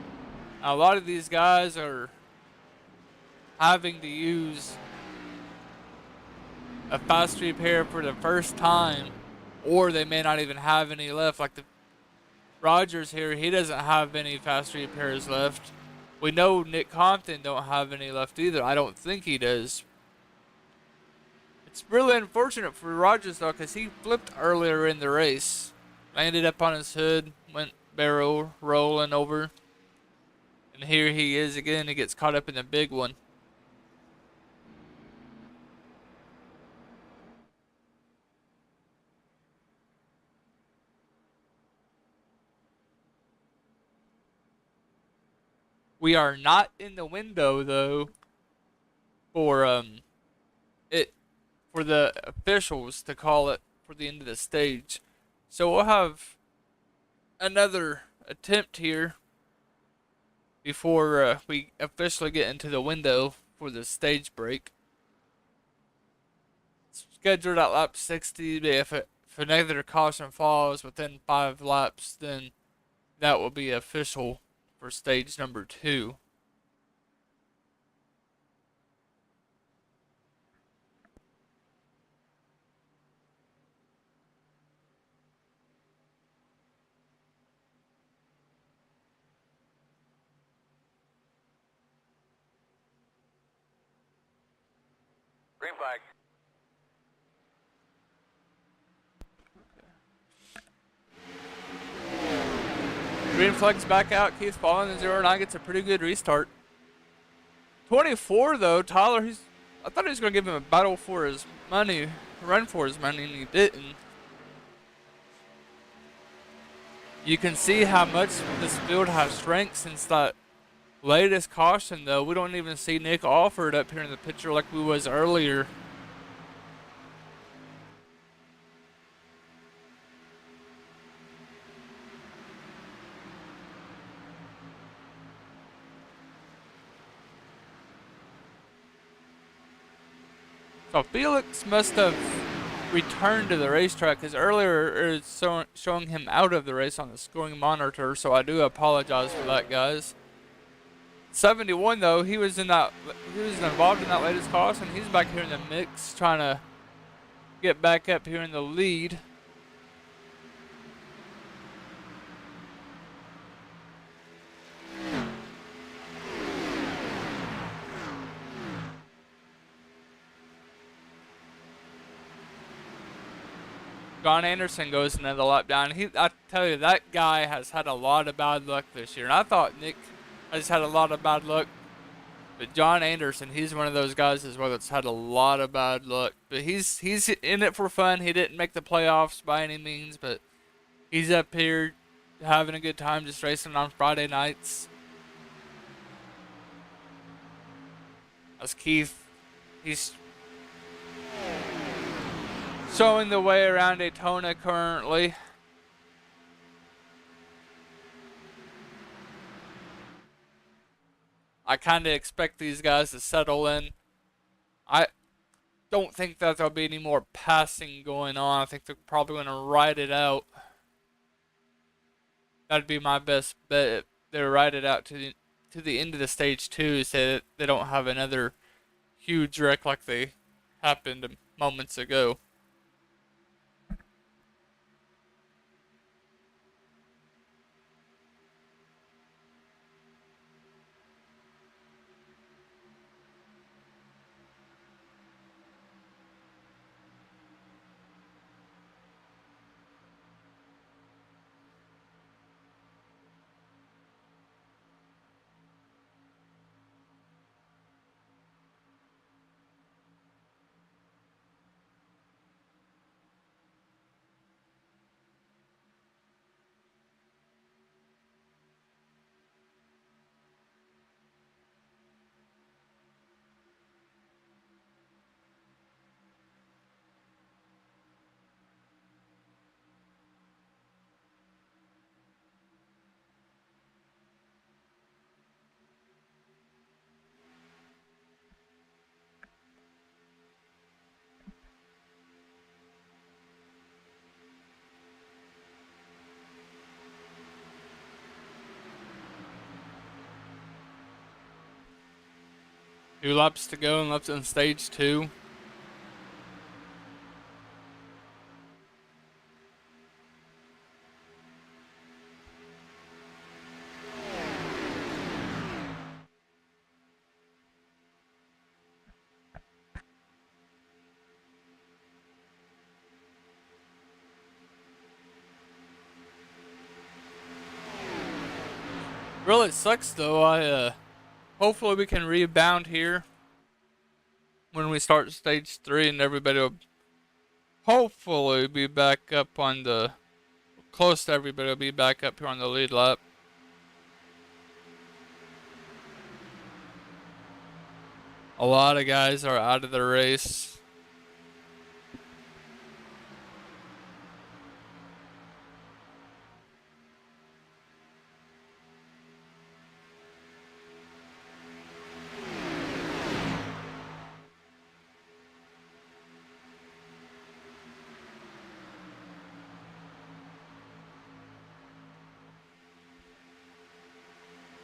A lot of these guys are having to use a fast repair for the first time, or they may not even have any left. Like the Rogers here, he doesn't have any fast repairs left. We know Nick Compton don't have any left either. I don't think he does. It's really unfortunate for Rogers though, because he flipped earlier in the race. Landed up on his hood, went barrel rolling over. And here he is again, he gets caught up in the big one. We are not in the window though for it for the officials to call it for the end of the stage. So we'll have another attempt here before we officially get into the window for the stage break. It's scheduled at lap 60, but if another caution falls within 5 laps, then that will be official for stage number 2. Green flag. Green flag's back out. Keith Fallen in 09 gets a pretty good restart. 24 though, Tyler, I thought he was going to give him a battle for his money, run for his money, and he didn't. You can see how much this field has shrank since that latest caution though. We don't even see Nick Alford up here in the picture like we was earlier. So Felix must have returned to the racetrack because earlier it was showing him out of the race on the scoring monitor. So I do apologize for that, guys. 71 though, he was involved in that latest caution. He's back here in the mix, trying to get back up here in the lead. John Anderson goes another lap down. I tell you, that guy has had a lot of bad luck this year. And I thought Nick has had a lot of bad luck. But John Anderson, he's one of those guys as well that's had a lot of bad luck. But he's in it for fun. He didn't make the playoffs by any means, but he's up here having a good time just racing on Friday nights. As Keith, he's showing the way around Daytona currently. I kind of expect these guys to settle in. I don't think that there'll be any more passing going on. I think they're probably going to ride it out. That'd be my best bet. They ride it out to the end of the stage 2, so that they don't have another huge wreck like they happened moments ago. Two laps to go and laps on stage 2. Really sucks though. Hopefully we can rebound here when we start stage 3, and everybody will hopefully be back up on the close to everybody will be back up here on the lead lap. A lot of guys are out of the race.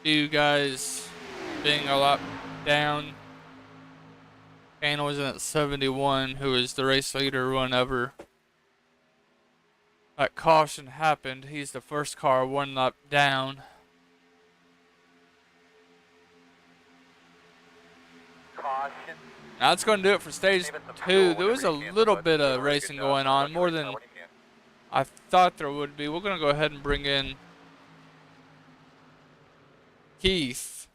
You guys being a lot down. Octane was in at 71, who was the race leader whenever that caution happened. He's the first car 1 lap down. Caution. Now that's going to do it for stage 2. There was a little bit of racing going on, more than I thought there would be. We're going to go ahead and bring in Keith.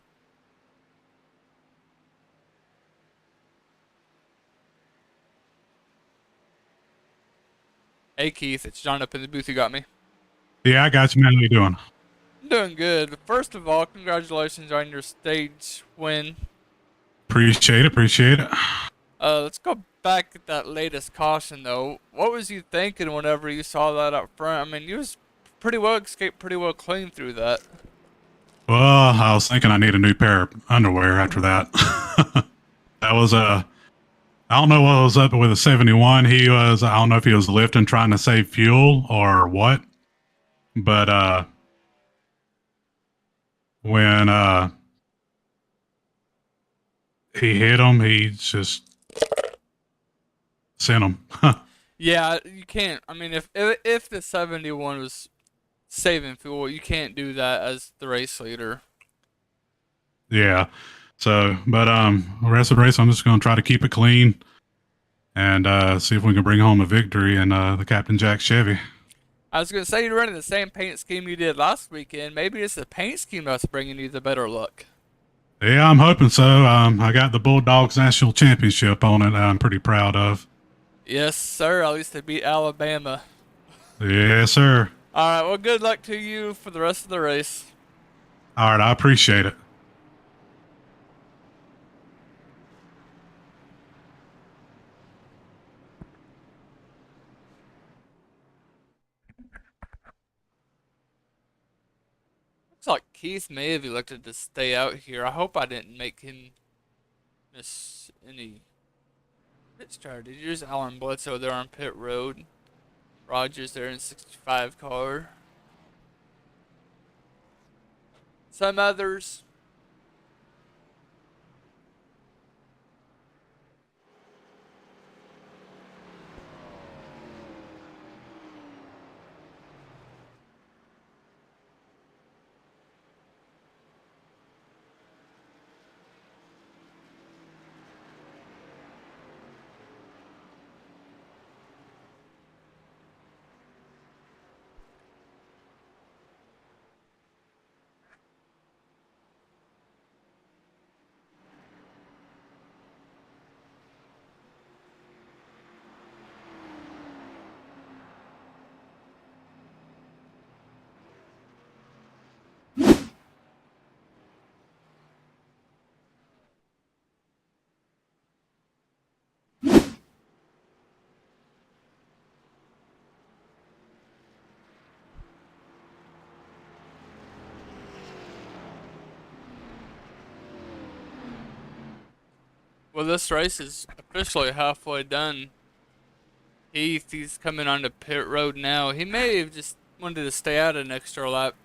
Hey Keith, it's John up in the booth. You got me? Yeah, I got you, man. How you doing? I'm doing good. First of all, congratulations on your stage win. Appreciate it. Appreciate it. Let's go back at that latest caution though. What was you thinking whenever you saw that up front? I mean, you was pretty well escaped pretty well clean through that. Well, I was thinking I need a new pair of underwear after that. That was I don't know what was up with the 71. I don't know if he was lifting trying to save fuel or what. But when he hit him, he just sent him. Yeah, you can't. I mean, if the 71 was saving fuel, you can't do that as the race leader. Yeah. So, but the rest of the race, I'm just going to try to keep it clean and see if we can bring home a victory in the Captain Jack Chevy. I was gonna say you're running the same paint scheme you did last weekend. Maybe it's the paint scheme that's bringing you the better luck. Yeah, I'm hoping so. I got the Bulldogs National Championship on it that I'm pretty proud of. Yes, sir. At least they beat Alabama. Yes, sir. All right. Well, good luck to you for the rest of the race. All right, I appreciate it. Looks like Keith may have elected to stay out here. I hope I didn't make him miss any pit strategy. There's Alan Bledsoe there on pit road. Rogers there in 65 car. Some others. Well, this race is officially halfway done. He's coming onto pit road now. He may have just wanted to stay out an extra lap.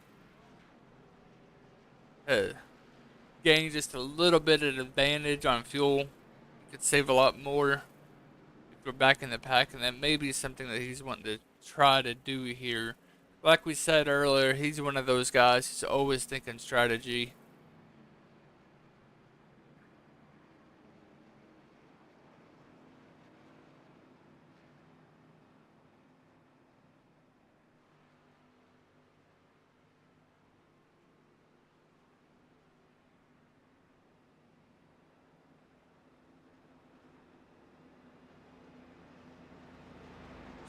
Gain just a little bit of advantage on fuel. You could save a lot more if we're back in the pack, and that may be something that he's wanting to try to do here. Like we said earlier, he's one of those guys who's always thinking strategy.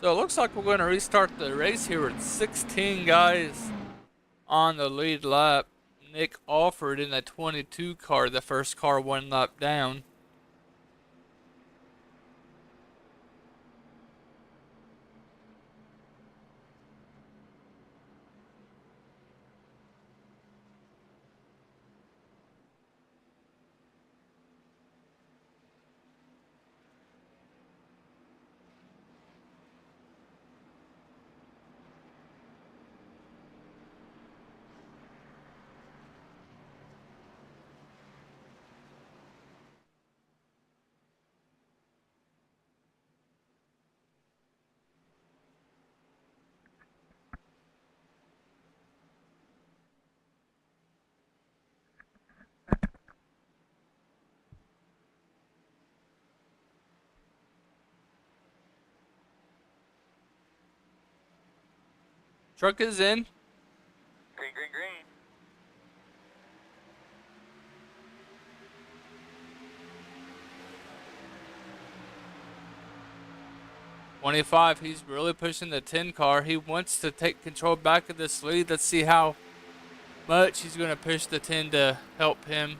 So it looks like we're going to restart the race here with 16 guys on the lead lap. Nick Alford in the 22 car, the first car 1 lap down. Truck is in. Green, green, green. .25, he's really pushing the 10 car. He wants to take control back of this lead. Let's see how much he's going to push the 10 to help him.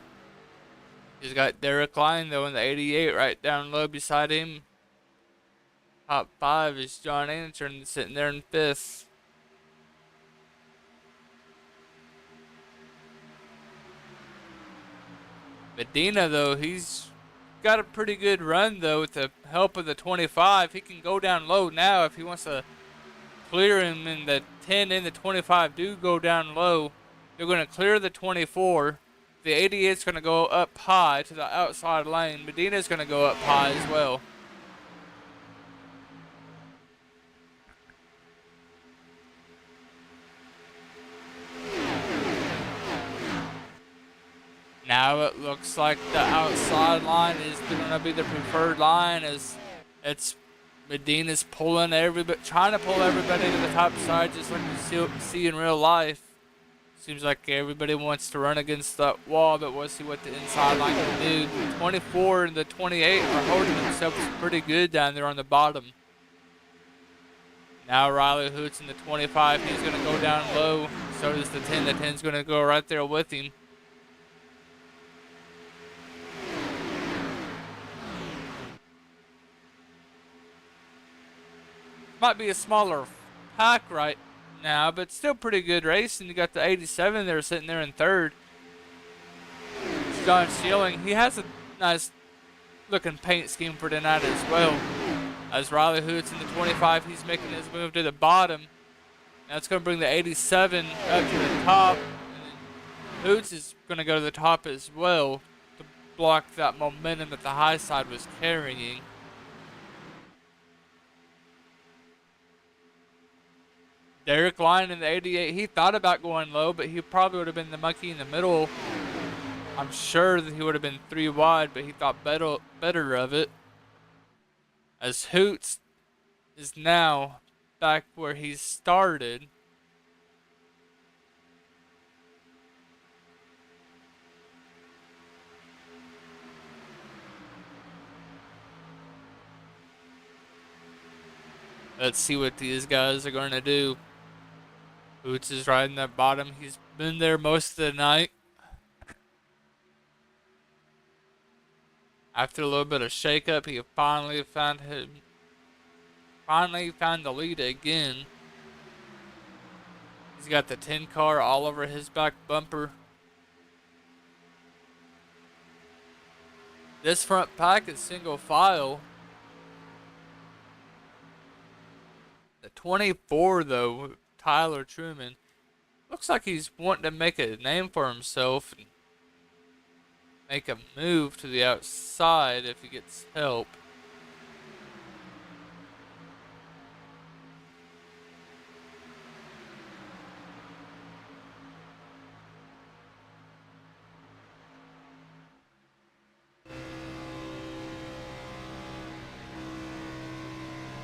He's got Derek Line, though, in the 88 right down low beside him. Top 5 is John Anderson sitting there in 5th. Medina, though, he's got a pretty good run, though, with the help of the 25. He can go down low now if he wants to clear him, and the 10 and the 25 do go down low. They're going to clear the 24. The 88 is going to go up high to the outside lane. Medina's going to go up high as well. Now it looks like the outside line is going to be the preferred line as It's Medina's pulling everybody, trying to pull everybody to the top side, just like we see in real life. Seems like everybody wants to run against that wall, but we'll see what the inside line can do. The 24 and the 28 are holding themselves pretty good down there on the bottom. Now Riley Hoots in the 25, he's going to go down low. So does the 10. The 10's going to go right there with him. Might be a smaller pack right now, but still pretty good race. And you got the 87 there sitting there in third. John Schilling, he has a nice looking paint scheme for tonight as well. As Riley Hoots in the 25, he's making his move to the bottom. That's going to bring the 87 up to the top. And then Hoots is going to go to the top as well to block that momentum that the high side was carrying. Derek Lyon in the 88, he thought about going low, but he probably would have been the monkey in the middle. I'm sure that he would have been 3 wide, but he thought better of it. As Hoots is now back where he started. Let's see what these guys are going to do. Hoots is riding that bottom. He's been there most of the night. After a little bit of shake-up, he finally found the lead again. He's got the 10 car all over his back bumper. This front pack is single file. The 24 though, Tyler Truman, looks like he's wanting to make a name for himself and make a move to the outside if he gets help.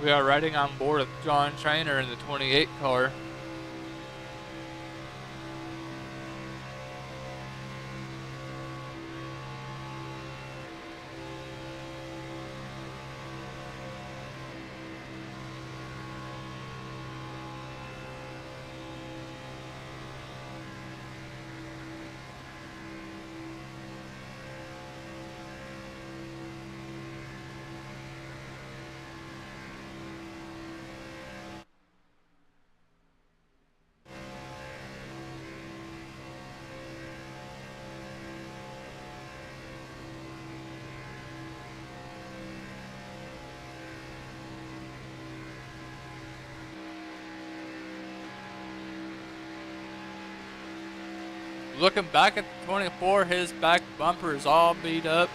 We are riding on board with John Trainer in the 28 car. Looking back at the 24, his back bumper is all beat up.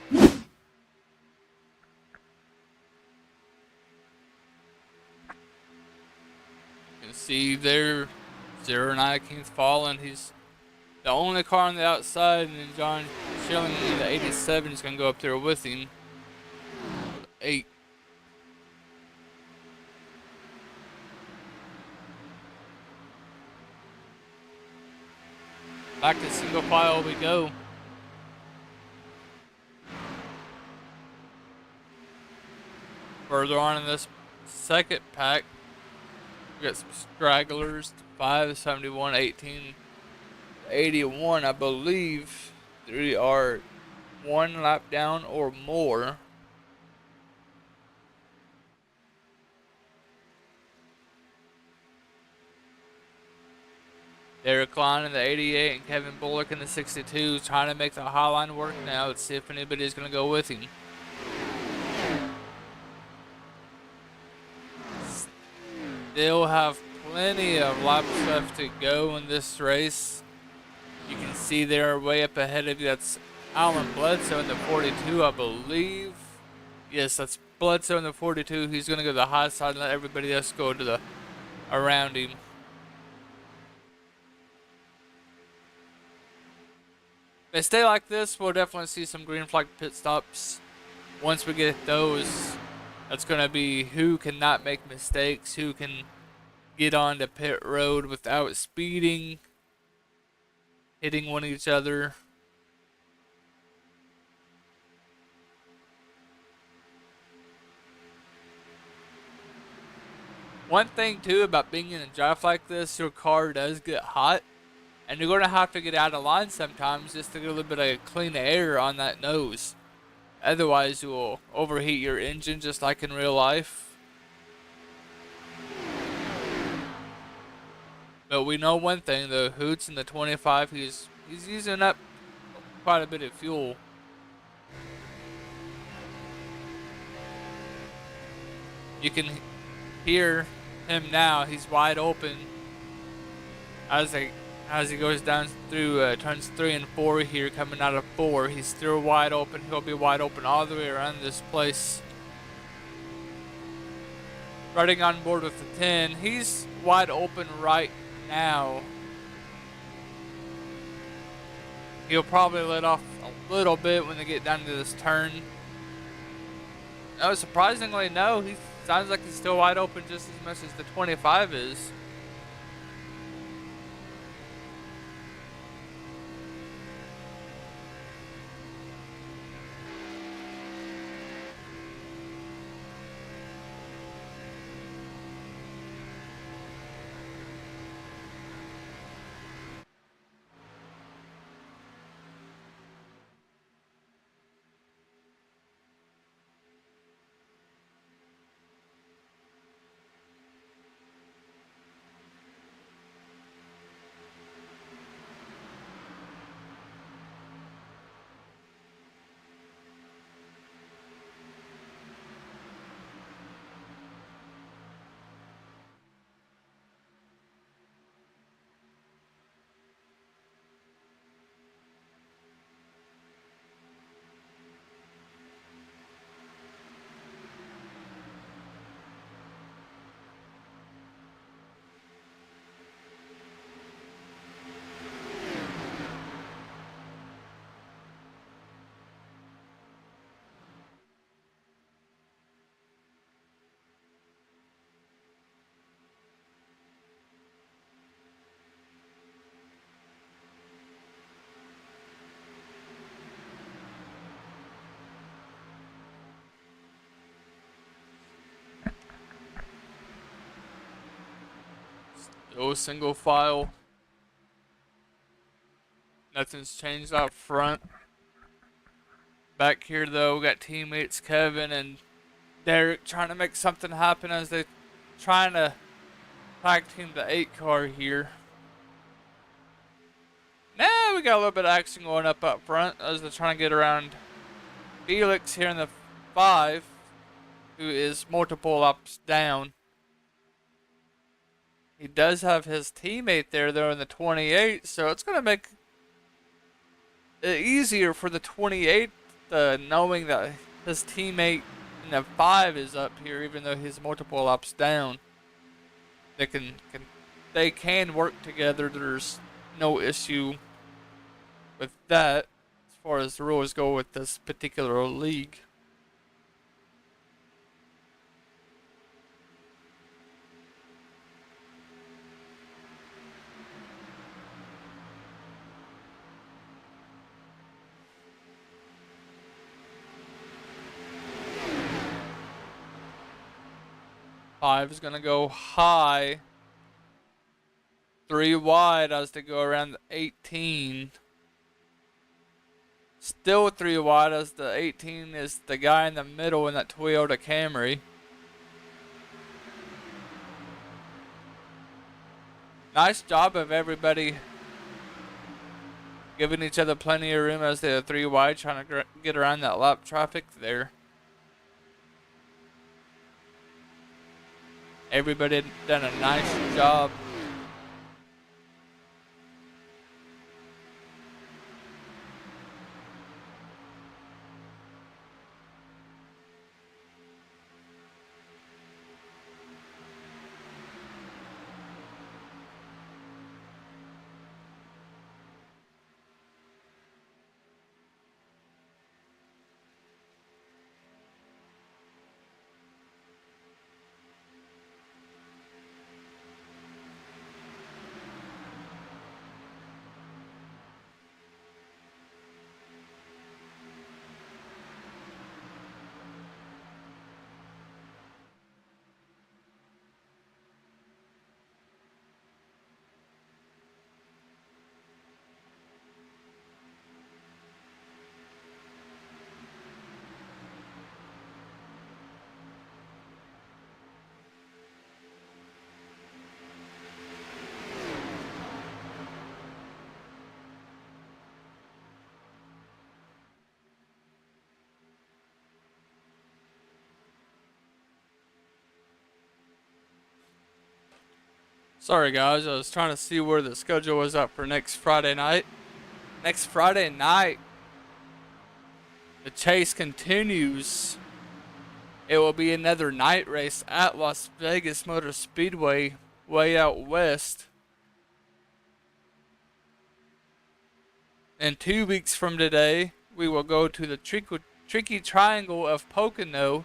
You can see there, 09 King's falling. He's the only car on the outside, and then John Schilling in the 87 is going to go up there with him. 8. Back to single file we go. Further on in this second pack, we got some stragglers, 5, 71, 18. 81, I believe they are 1 lap down or more. Derek Lyon in the 88 and Kevin Bullock in the 62 trying to make the high line work now. Let's see if anybody's going to go with him. Still have plenty of laps left to go in this race. You can see they're way up ahead of you. That's Alan Bledsoe in the 42, I believe. Yes, that's Bledsoe in the 42. He's going to go to the high side and let everybody else go to the around him. they stay like this, we'll definitely see some green flag pit stops. Once we get those, that's going to be who cannot make mistakes, who can get onto pit road without speeding, hitting one each other. One thing too about being in a draft like this, your car does get hot, and you're going to have to get out of line sometimes just to get a little bit of clean air on that nose. Otherwise, you will overheat your engine just like in real life. But we know one thing, the Hoots in the 25, he's using up quite a bit of fuel. You can hear him now. He's wide open as he goes down through turns 3 and 4 here, coming out of 4. He's still wide open. He'll be wide open all the way around this place. Riding on board with the 10. He's wide open right now. He'll probably let off a little bit when they get down to this turn. No, surprisingly, no. He sounds like he's still wide open just as much as the 25 is. Still single file. Nothing's changed out front. Back here though, we got teammates Kevin and Derek trying to make something happen as they trying to tag team the 8 car here. Now we got a little bit of action going up front as they're trying to get around Felix here in the 5, who is multiple laps down. He does have his teammate there though in the 28, so it's going to make it easier for the 28 knowing that his teammate in the 5 is up here, even though he's multiple laps down. They can work together. There's no issue with that as far as the rules go with this particular league. Five is gonna go high. 3 wide as they go around the 18. Still 3 wide as the 18 is the guy in the middle in that Toyota Camry. Nice job of everybody giving each other plenty of room as they're 3 wide, trying to get around that lap traffic there. Everybody done a nice job. Sorry guys, I was trying to see where the schedule was up for next Friday night. Next Friday night, the chase continues. It will be another night race at Las Vegas Motor Speedway, way out west. And 2 weeks from today, we will go to the tricky triangle of Pocono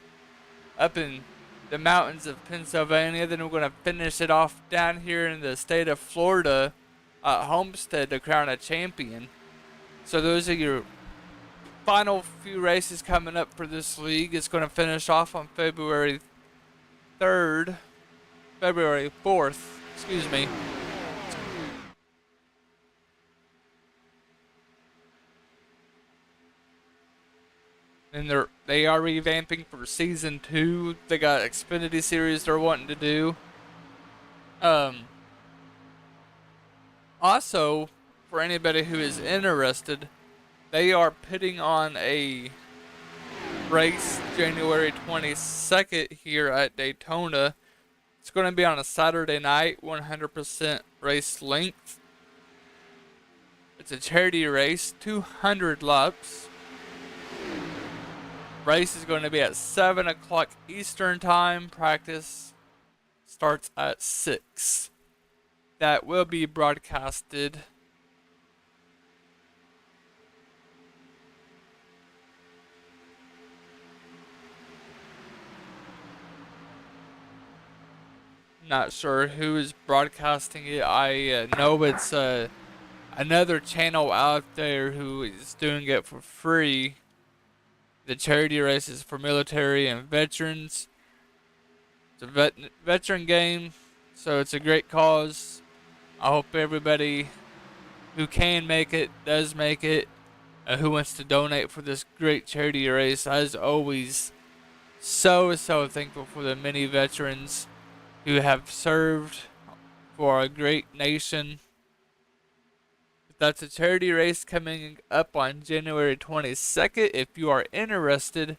up in the mountains of Pennsylvania. Then we're going to finish it off down here in the state of Florida at Homestead to crown a champion. So those are your final few races coming up for this league. It's going to finish off on February 4th, excuse me. And they are revamping for season 2. They got Xfinity series they're wanting to do. Also, for anybody who is interested, they are putting on a race January 22nd here at Daytona. It's going to be on a Saturday night, 100% race length. It's a charity race, 200 laps. Race is going to be at 7 o'clock Eastern time. Practice starts at 6. That will be broadcasted. Not sure who is broadcasting it. I know it's another channel out there who is doing it for free. The charity race is for military and veterans. It's a veteran game, so it's a great cause. I hope everybody who can make it does make it. Who wants to donate for this great charity race? As always, so thankful for the many veterans who have served for our great nation. That's a charity race coming up on January 22nd. If you are interested,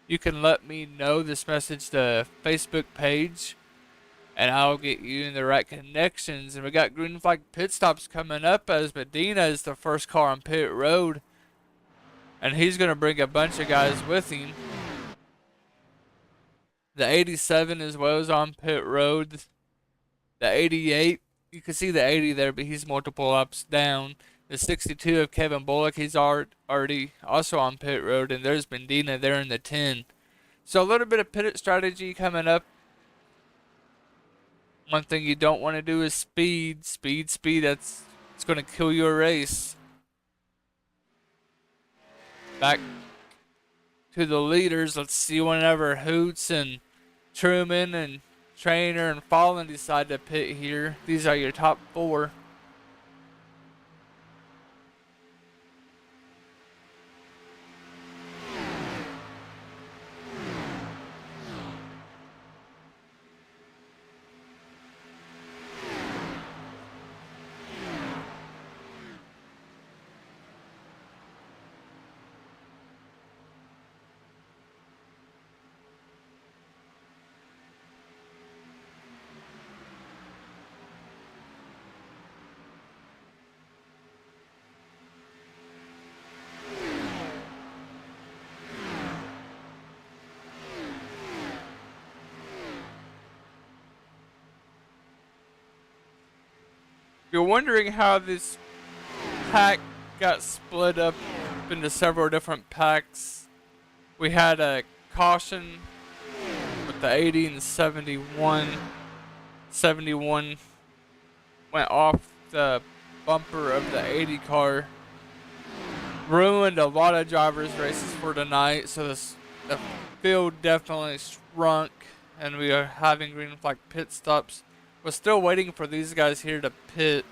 you can let me know. This message the Facebook page, and I'll get you in the right connections. And we got green flag pit stops coming up as Medina is the first car on pit road, and he's going to bring a bunch of guys with him. The 87 as well is on pit road. The 88. You can see the 80 there, but he's multiple laps down. The 62 of Kevin Bullock, he's already also on pit road, and there's Medina there in the 10. So a little bit of pit strategy coming up. One thing you don't want to do is speed. Speed. It's going to kill your race. Back to the leaders. Let's see whenever Hoots and Truman and Trainer and Fallen decide to pit here. These are your top 4. You're wondering how this pack got split up into several different packs. We had a caution with the 80 and 71. 71 went off the bumper of the 80 car. Ruined a lot of drivers' races for tonight, so the field definitely shrunk, and we are having green flag pit stops. We're still waiting for these guys here to pit.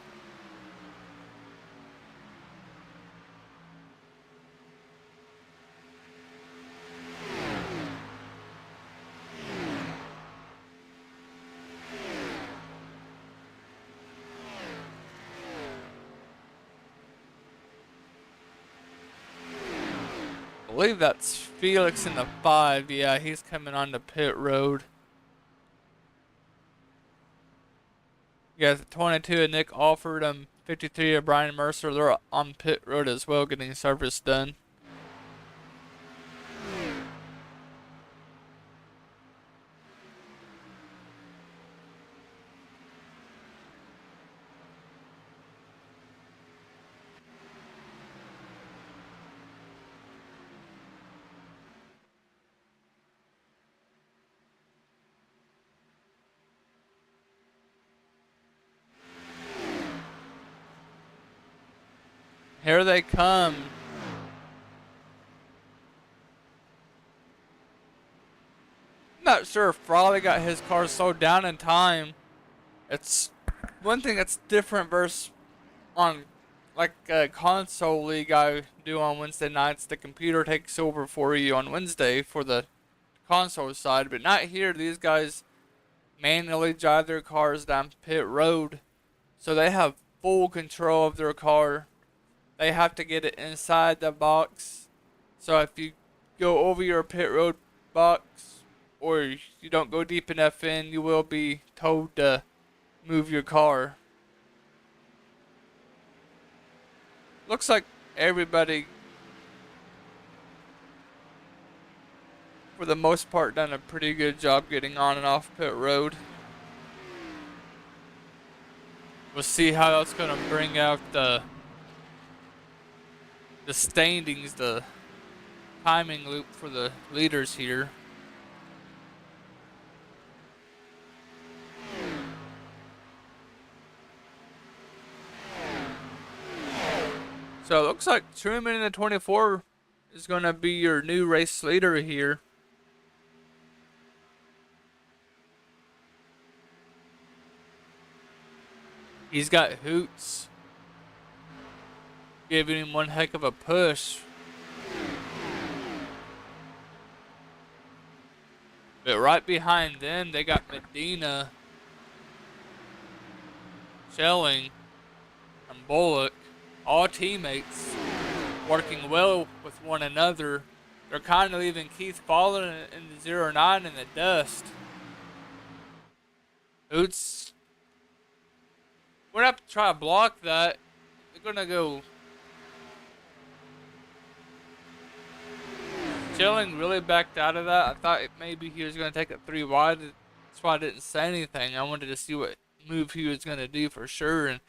I believe that's Felix in the 5. Yeah, he's coming on the pit road. You got the 22 of Nick Alford and 53 of Brian Mercer. They're on pit road as well, getting service done. Here they come. Not sure if Raleigh got his car slowed down in time. It's one thing that's different versus on like a console league I do on Wednesday nights. The computer takes over for you on Wednesday for the console side, but not here. These guys manually drive their cars down pit road, so they have full control of their car. They have to get it inside the box. So if you go over your pit road box or you don't go deep enough in, you will be told to move your car. Looks like everybody, for the most part, done a pretty good job getting on and off pit road. We'll see how that's going to bring out the standings, the timing loop for the leaders here. So it looks like Truman in the 24 is going to be your new race leader here. He's got Hoots giving him one heck of a push. But right behind them, they got Medina, Schelling, and Bullock, all teammates, working well with one another. They're kind of leaving Keith falling in the 09 in the dust. Hoots, we're gonna have to try to block that. They're gonna go. Chilling really backed out of that. I thought maybe he was going to take it 3 wide. That's why I didn't say anything. I wanted to see what move he was going to do for sure. And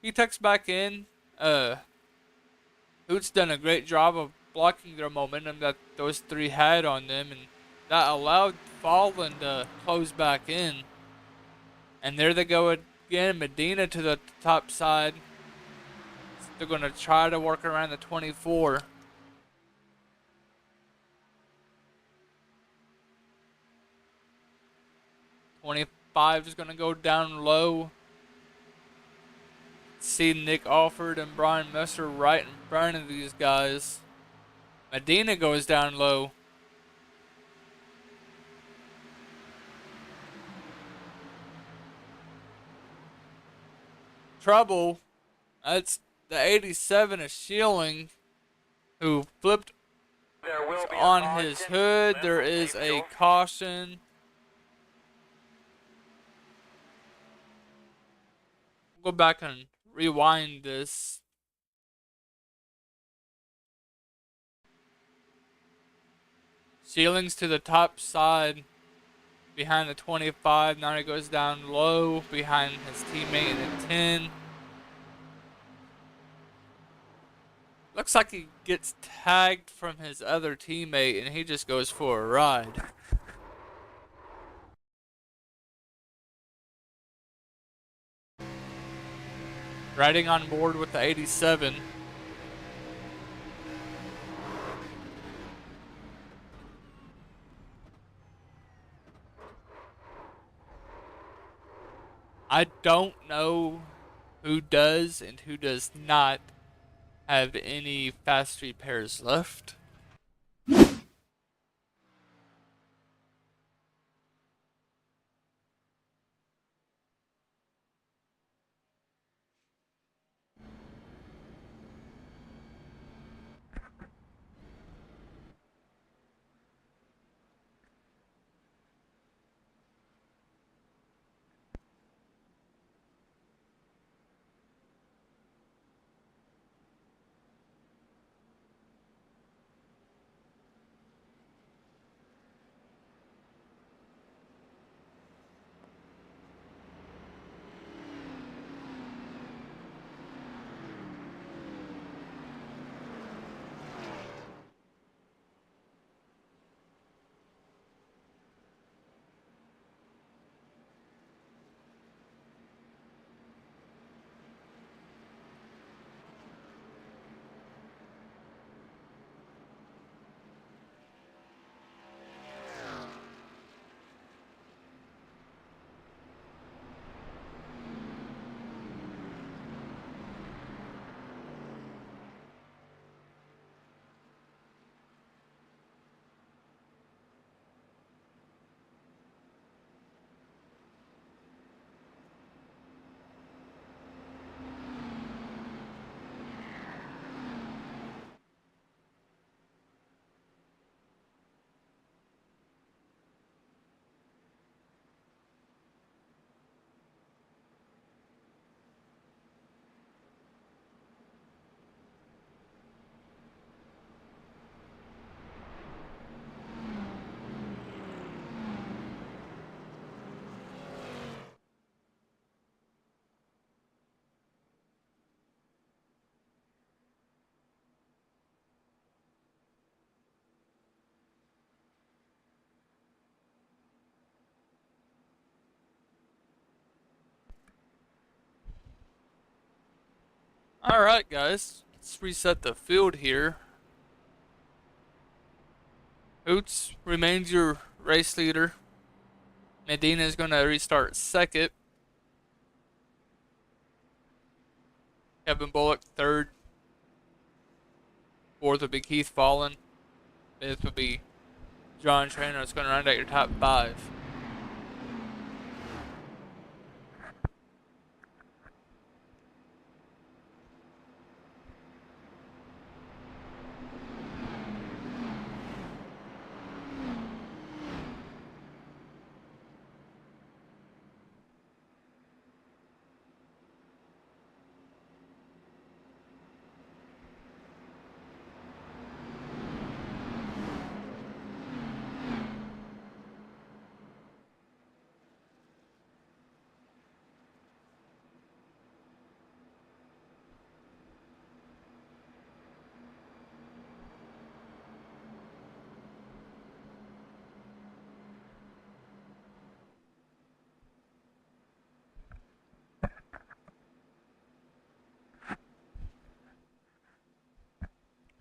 he tucks back in. Hoot's done a great job of blocking their momentum that those 3 had on them. And that allowed Fallon to close back in. And there they go again. Medina to the top side. They're going to try to work around the 24. 25 is going to go down low. See Nick Alford and Brian Messer right in front of these guys. Medina goes down low. Trouble. That's the 87 of Shielding, who flipped There will be a on his caution. hood. Then There we'll is take a fuel. caution. Go back and rewind this. Ceilings to the top side behind the 25. Now he goes down low behind his teammate in the 10. Looks like he gets tagged from his other teammate and he just goes for a ride. Riding on board with the 87. I don't know who does and who does not have any fast repairs left. Alright, guys. Let's reset the field here. Hoots remains your race leader. Medina is going to restart second. Kevin Bullock third. Fourth would be Keith Fallen. Fifth would be John Trainer. It's going to round out your top five.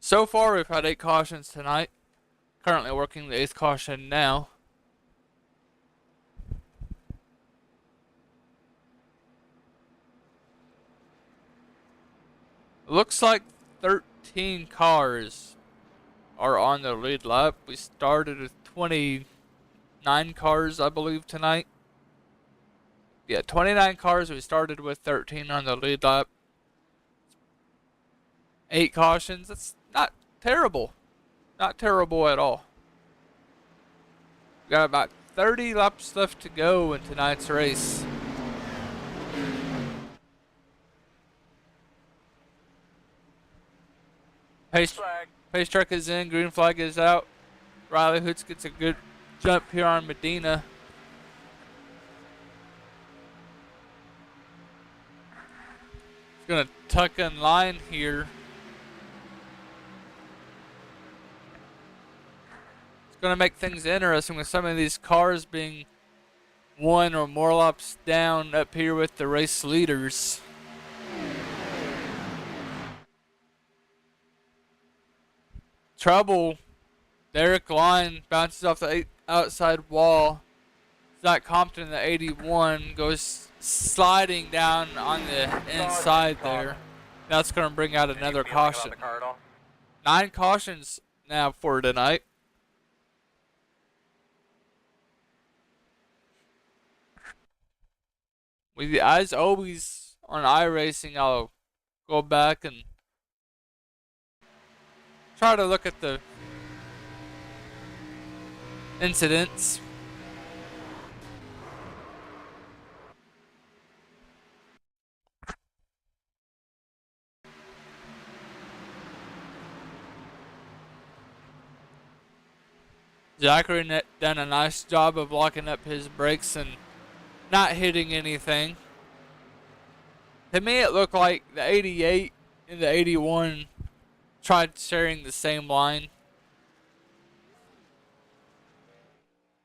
So far, we've had 8 cautions tonight. Currently working the 8th caution now. Looks like 13 cars are on the lead lap. We started with 29 cars, I believe, tonight. Yeah, 29 cars. We started with 13 on the lead lap. 8 cautions. That's not terrible. Not terrible at all. We got about 30 laps left to go in tonight's race. Pace truck is in, green flag is out. Riley Hoots gets a good jump here on Medina. He's gonna tuck in line here. It's gonna make things interesting with some of these cars being one or more laps down up here with the race leaders. Trouble. Derek Line bounces off the outside wall. Zach Compton, the 81, goes sliding down on the inside there. That's going to bring out another caution. 9 cautions now for tonight. As always on iRacing, I'll go back and try to look at the incidents. Zachary done a nice job of locking up his brakes and not hitting anything. To me, it looked like the 88 and the 81 tried sharing the same line.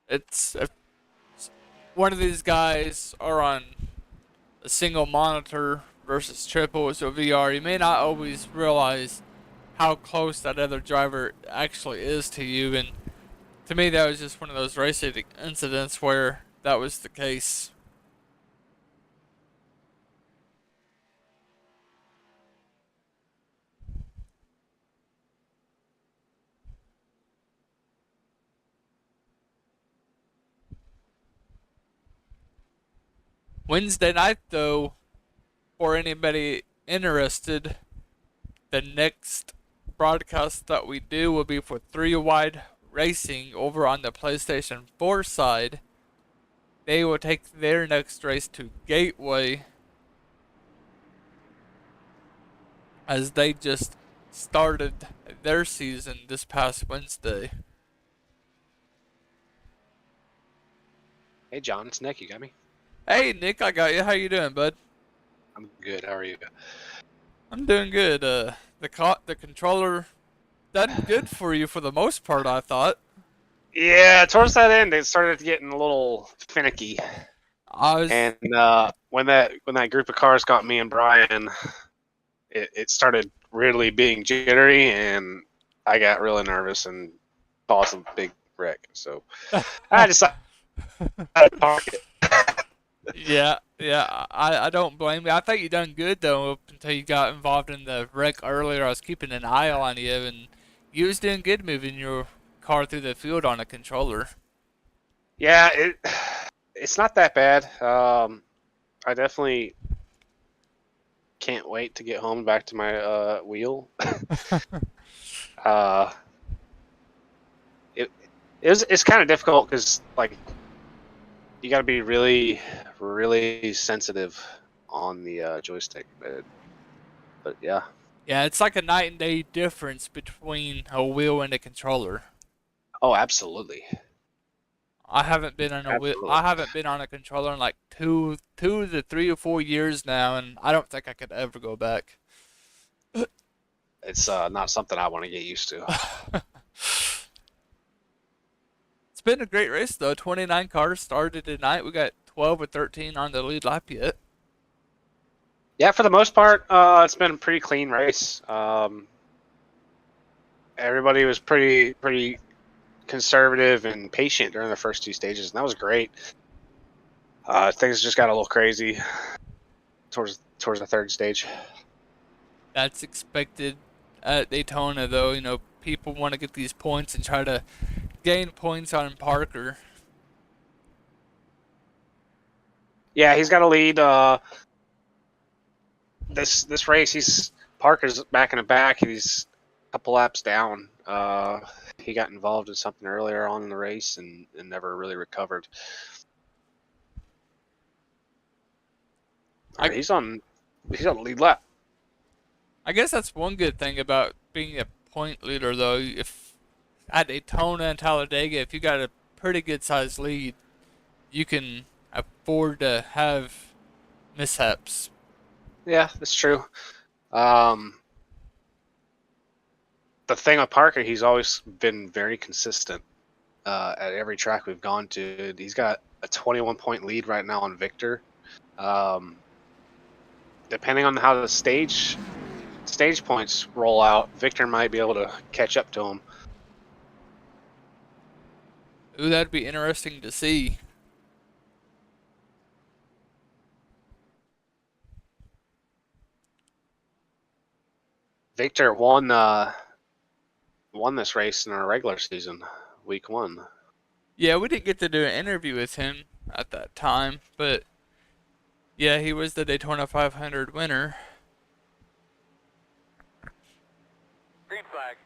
It's if one of these guys are on a single monitor versus triple, so VR, you may not always realize how close that other driver actually is to you. And to me, that was just one of those racing incidents where that was the case. Wednesday night, though, for anybody interested, the next broadcast that we do will be for 3 Wide Racing over on the PlayStation 4 side. They will take their next race to Gateway, as they just started their season this past Wednesday. Hey John, it's Nick. You got me? Hey Nick, I got you. How you doing, bud? I'm good. How are you? I'm doing good. The controller done good for you for the most part, I thought. Yeah, towards that end, it started getting a little finicky. I was And when that group of cars got me and Brian, it started really being jittery, and I got really nervous and caused a big wreck. So I decided to park it. Yeah, I don't blame you. I think you done good though up until you got involved in the wreck earlier. I was keeping an eye on you, and you was doing good moving your car through the field on a controller. Yeah, it's not that bad. I definitely can't wait to get home back to my wheel. uh, it's kind of difficult because like you got to be really really sensitive on the joystick, but yeah. Yeah, it's like a night and day difference between a wheel and a controller. Oh, absolutely. I haven't been on a wheel. Absolutely. I haven't been on a controller in like two to 3 or 4 years now, and I don't think I could ever go back. It's not something I want to get used to. It's been a great race though. 29 cars started tonight. We got 12 or 13 on the lead lap yet. Yeah, for the most part, it's been a pretty clean race. Everybody was pretty conservative and patient during the first two stages, and that was great. Things just got a little crazy towards the third stage. That's expected at Daytona though. You know, people want to get these points and try to gain points on Parker. Yeah, he's got a lead. This race, Parker's back in the back. He's a couple laps down. He got involved in something earlier on in the race and never really recovered. He's on the lead lap. I guess that's one good thing about being a point leader though. If at Daytona and Talladega, if you got a pretty good sized lead, you can afford to have mishaps. Yeah, that's true. The thing with Parker, he's always been very consistent at every track we've gone to. He's got a 21-point lead right now on Victor. Depending on how the stage points roll out, Victor might be able to catch up to him. Ooh, that'd be interesting to see. Victor won this race in our regular season, week 1. Yeah, we didn't get to do an interview with him at that time, but yeah, he was the Daytona 500 winner. Green flag.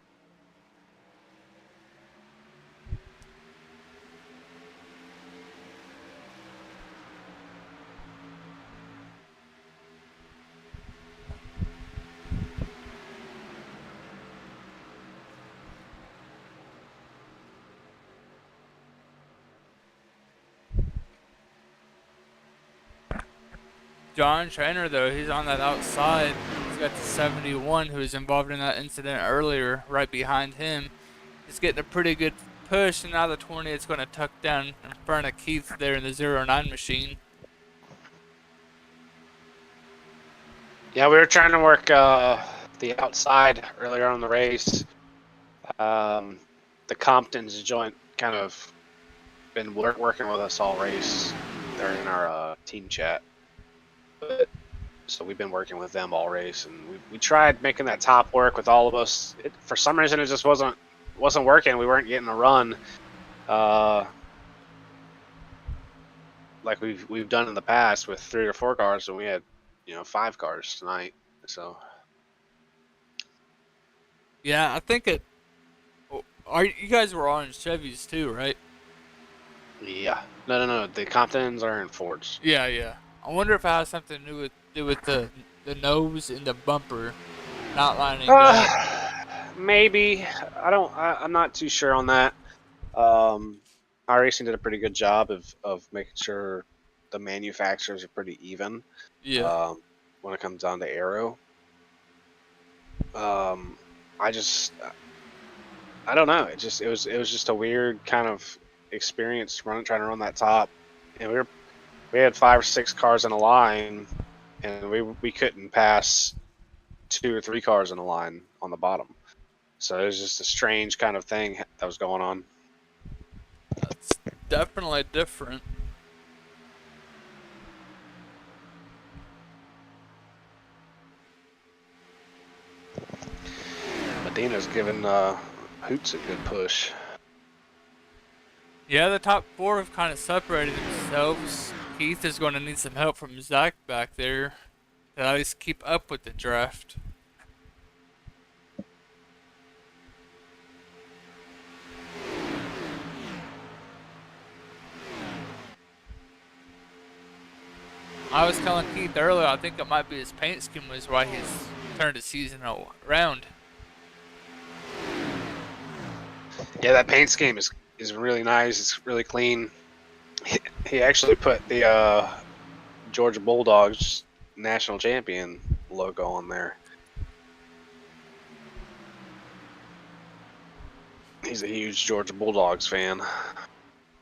John Trainer, though, he's on that outside. He's got the 71 who was involved in that incident earlier, right behind him. He's getting a pretty good push, and now the 20 is going to tuck down in front of Keith there in the 09 machine. Yeah, we were trying to work the outside earlier on in the race. The Compton's joint kind of been working with us all race. They're in our team chat. So we've been working with them all race, and we tried making that top work with all of us. For some reason, it just wasn't working. We weren't getting a run like we've done in the past with 3 or 4 cars, and we had 5 cars tonight. So Yeah, I think it. You guys were on Chevys too, right? yeah, no, the Comptons are in Fords. Yeah. I wonder if it has something to do with the nose and the bumper not lining up. Maybe. I'm not too sure on that. iRacing did a pretty good job of making sure the manufacturers are pretty even. Yeah. When it comes down to aero. I don't know. It was just a weird kind of experience trying to run that top, and we had 5 or 6 cars in a line, and we couldn't pass 2 or 3 cars in a line on the bottom. So it was just a strange kind of thing that was going on. That's definitely different. Medina's giving Hoots a good push. Yeah, the top 4 have kind of separated themselves. Keith is going to need some help from Zach back there to at least keep up with the draft. I was telling Keith earlier, I think it might be his paint scheme was why he's turned his season around. Yeah, that paint scheme is really nice. It's really clean. He actually put the Georgia Bulldogs national champion logo on there. He's a huge Georgia Bulldogs fan.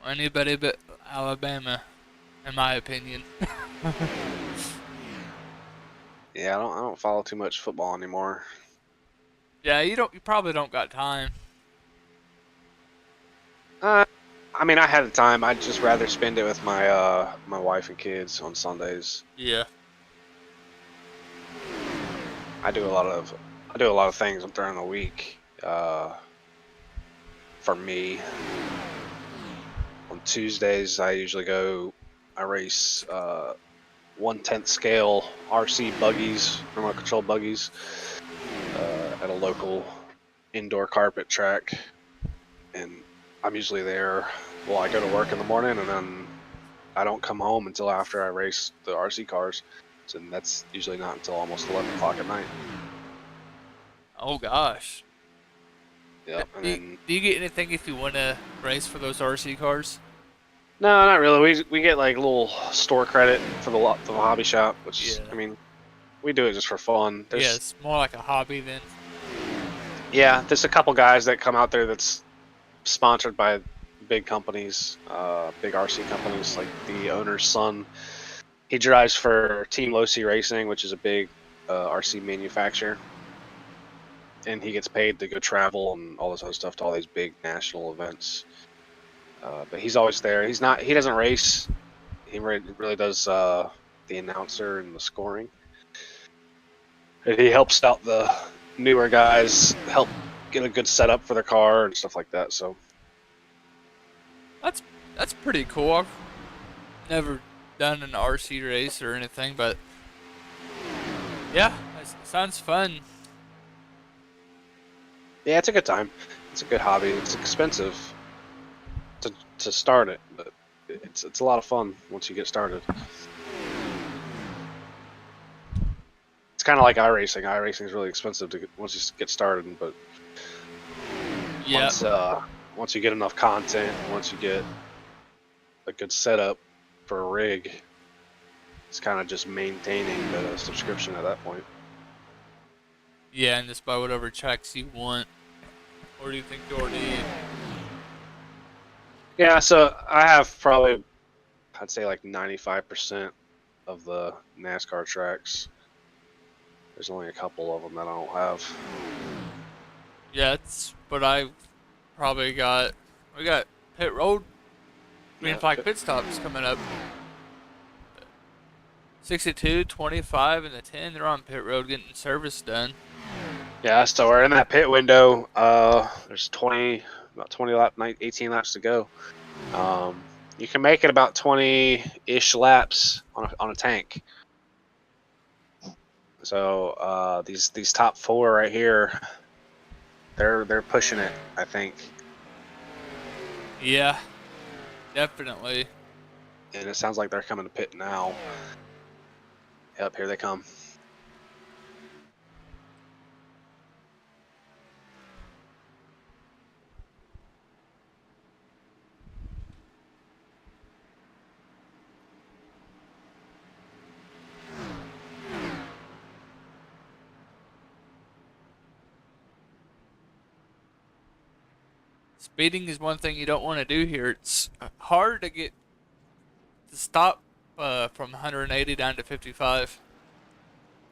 Anybody but Alabama, in my opinion. Yeah, I don't follow too much football anymore. Yeah, you probably don't got time. I mean, I had the time. I'd just rather spend it with my my wife and kids on Sundays. Yeah. I do a lot of things during the week. For me, on Tuesdays I usually I race 1/10 scale RC buggies, remote control buggies, at a local indoor carpet track, and I'm usually there. Well, I go to work in the morning, and then I don't come home until after I race the RC cars. So that's usually not until almost 11 o'clock at night. Oh gosh. Yep. And then Do you get anything if you want to race for those RC cars? no, not really. We get like a little store credit for the hobby shop, which is, Yeah. I mean, we do it just for fun. Yeah, it's more like a hobby then. Yeah, there's a couple guys that come out there that's sponsored by big companies, big RC companies, like the owner's son. He drives for Team Low C Racing, which is a big RC manufacturer, and he gets paid to go travel and all this other stuff to all these big national events. But he's always there. He doesn't race. He really does the announcer and the scoring. And he helps out the newer guys, help get a good setup for their car and stuff like that. So That's pretty cool. I've never done an RC race or anything, but yeah, it sounds fun. yeah, it's a good time. It's a good hobby. It's expensive to start it, but it's a lot of fun once you get started. It's kind of like iRacing. iRacing is really expensive once you get started, but Yeah. once you get enough content, once you get a good setup for a rig, it's kind of just maintaining the subscription at that point. Yeah, and just buy whatever tracks you want. Or do you think you already? Yeah, so I have probably, I'd say like 95% of the NASCAR tracks. There's only a couple of them that I don't have. Yeah, it's what I probably got. We got pit road. Green flag pit stops coming up. 62, 25, and the 10. They're on pit road getting service done. Yeah, so we're in that pit window. There's about 18 laps to go. You can make it about 20-ish laps on a tank. So these top 4 right here, they're pushing it, I think. Yeah, definitely. And it sounds like they're coming to pit now. Yep, here they come. Speeding is one thing you don't want to do here. It's hard to get to stop from 180 down to 55.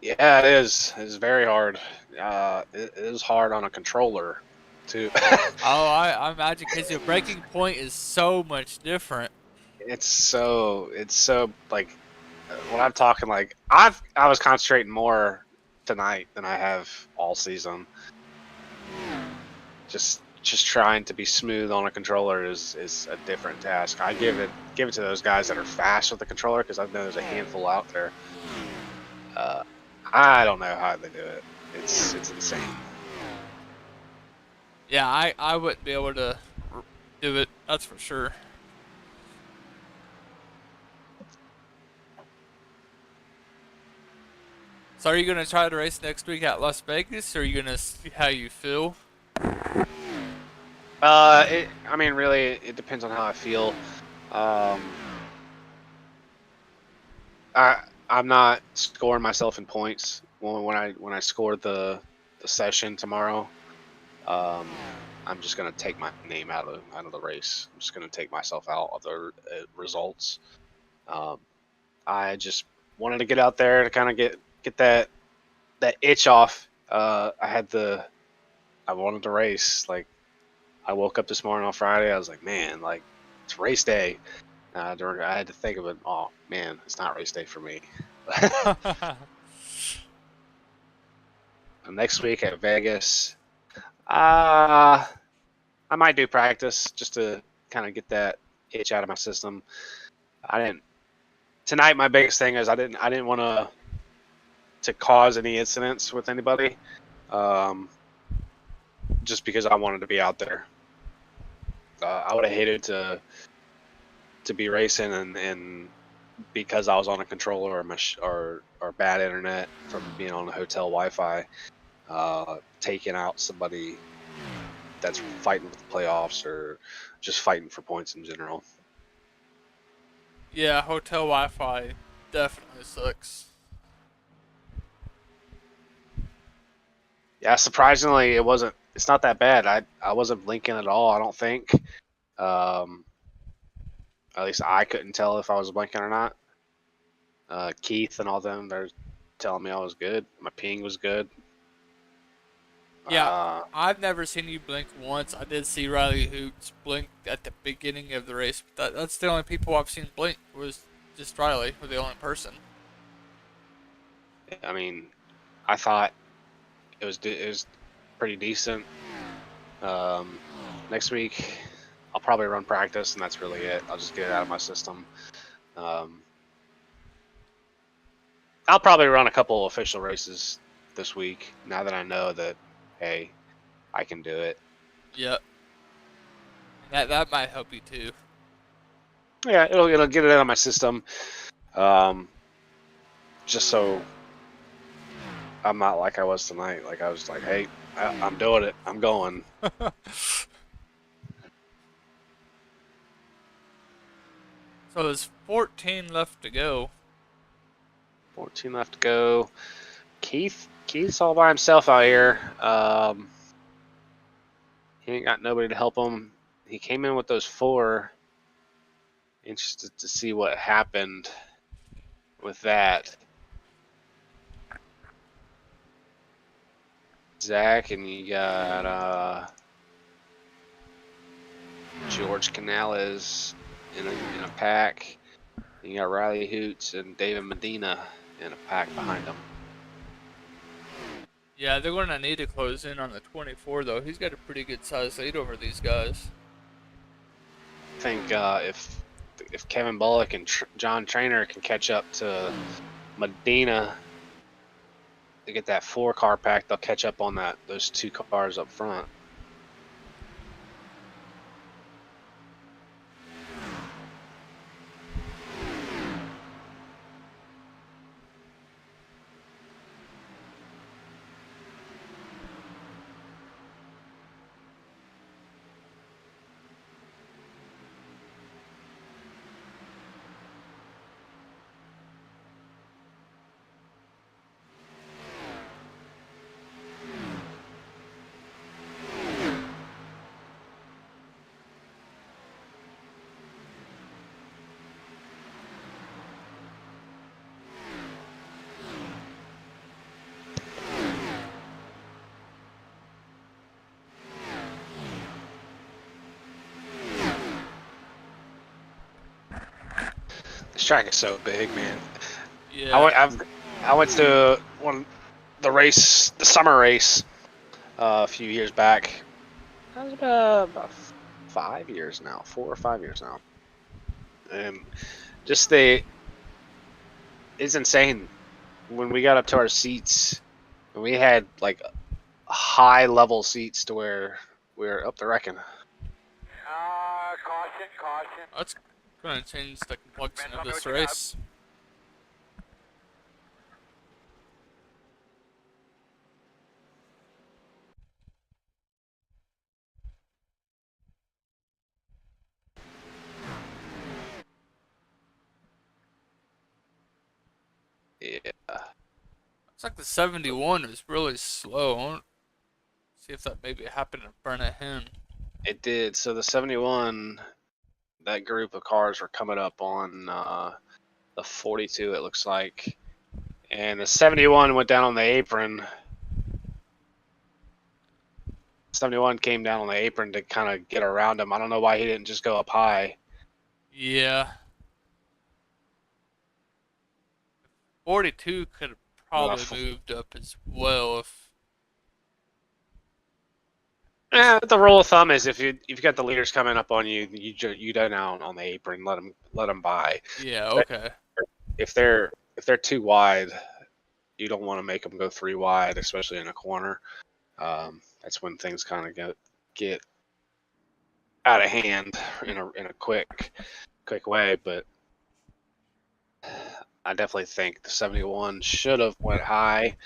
Yeah, it is. It's very hard. It is hard on a controller, too. Oh, I imagine because your breaking point is so much different. It's so like when I'm talking like I was concentrating more tonight than I have all season. Just trying to be smooth on a controller is a different task. I give it to those guys that are fast with the controller because I know there's a handful out there. I don't know how they do it. It's insane. Yeah, I wouldn't be able to do it. That's for sure. So are you gonna try to race next week at Las Vegas, or are you gonna see how you feel? I mean, really, it depends on how I feel. Um, I'm not scoring myself in points when I score the session tomorrow. I'm just gonna take my name out of the race. I'm just gonna take myself out of the results. Um, I just wanted to get out there to kind of get that itch off. I wanted to race. Like I woke up this morning on Friday. I was like, man, like it's race day. I had to think of it. Oh man, it's not race day for me. Next week at Vegas, uh, I might do practice just to kind of get that itch out of my system. I didn't tonight. My biggest thing is I didn't want to cause any incidents with anybody, um, just because I wanted to be out there. I would have hated to be racing and because I was on a controller or bad internet from being on the hotel Wi-Fi, taking out somebody that's fighting with the playoffs or just fighting for points in general. Yeah, hotel Wi-Fi definitely sucks. Yeah, surprisingly, it wasn't. It's not that bad. I wasn't blinking at all. I don't think. Um, at least I couldn't tell if I was blinking or not. Keith and all them, they're telling me I was good. My ping was good. Yeah, Uh, I've never seen you blink once. I did see Riley Hoots blink at the beginning of the race, but that's the only people I've seen blink was just Riley, was the only person. I mean, I thought it was pretty decent. Um, next week, I'll probably run practice, and that's really it. I'll just get it out of my system. Um, I'll probably run a couple official races this week now that I know that, hey, I can do it. Yep. That might help you too. Yeah, it'll get it out of my system. Um, just so I'm not like I was tonight. Like I was like, hey, I'm doing it. I'm going. So there's 14 left to go. 14 left to go. Keith's all by himself out here. He ain't got nobody to help him. He came in with those four. Interested to see what happened with that. Zach, and you got George Canales in a pack. You got Riley Hoots and David Medina in a pack behind him. Yeah, they're going to need to close in on the 24 though. He's got a pretty good size lead over these guys. I think if Kevin Bullock and John Trainer can catch up to Medina to get that 4-car pack, they'll catch up on those 2 cars up front. This track is so big, man. Yeah. I went to the summer race, a few years back. That was about 5 years now, 4 or 5 years now. And just it's insane. When we got up to our seats, we had like high level seats to where we were up the wrecking. Caution, caution. That's gonna change the complexion of Depends on this what you got. race. Yeah, It's like the 71 is really slow. I want to see if that maybe happened in front of him. it did. So the 71, that group of cars were coming up on the 42, it looks like. And the 71 went down on the apron. 71 came down on the apron to kind of get around him. I don't know why he didn't just go up high. Yeah. 42 could have probably moved up as well if. The rule of thumb is if you've got the leaders coming up on you, you go down on the apron, let them by. Yeah. Okay. If they're too wide, you don't want to make them go 3 wide, especially in a corner. That's when things kind of get out of hand in a quick way. But I definitely think the 71 should have went high.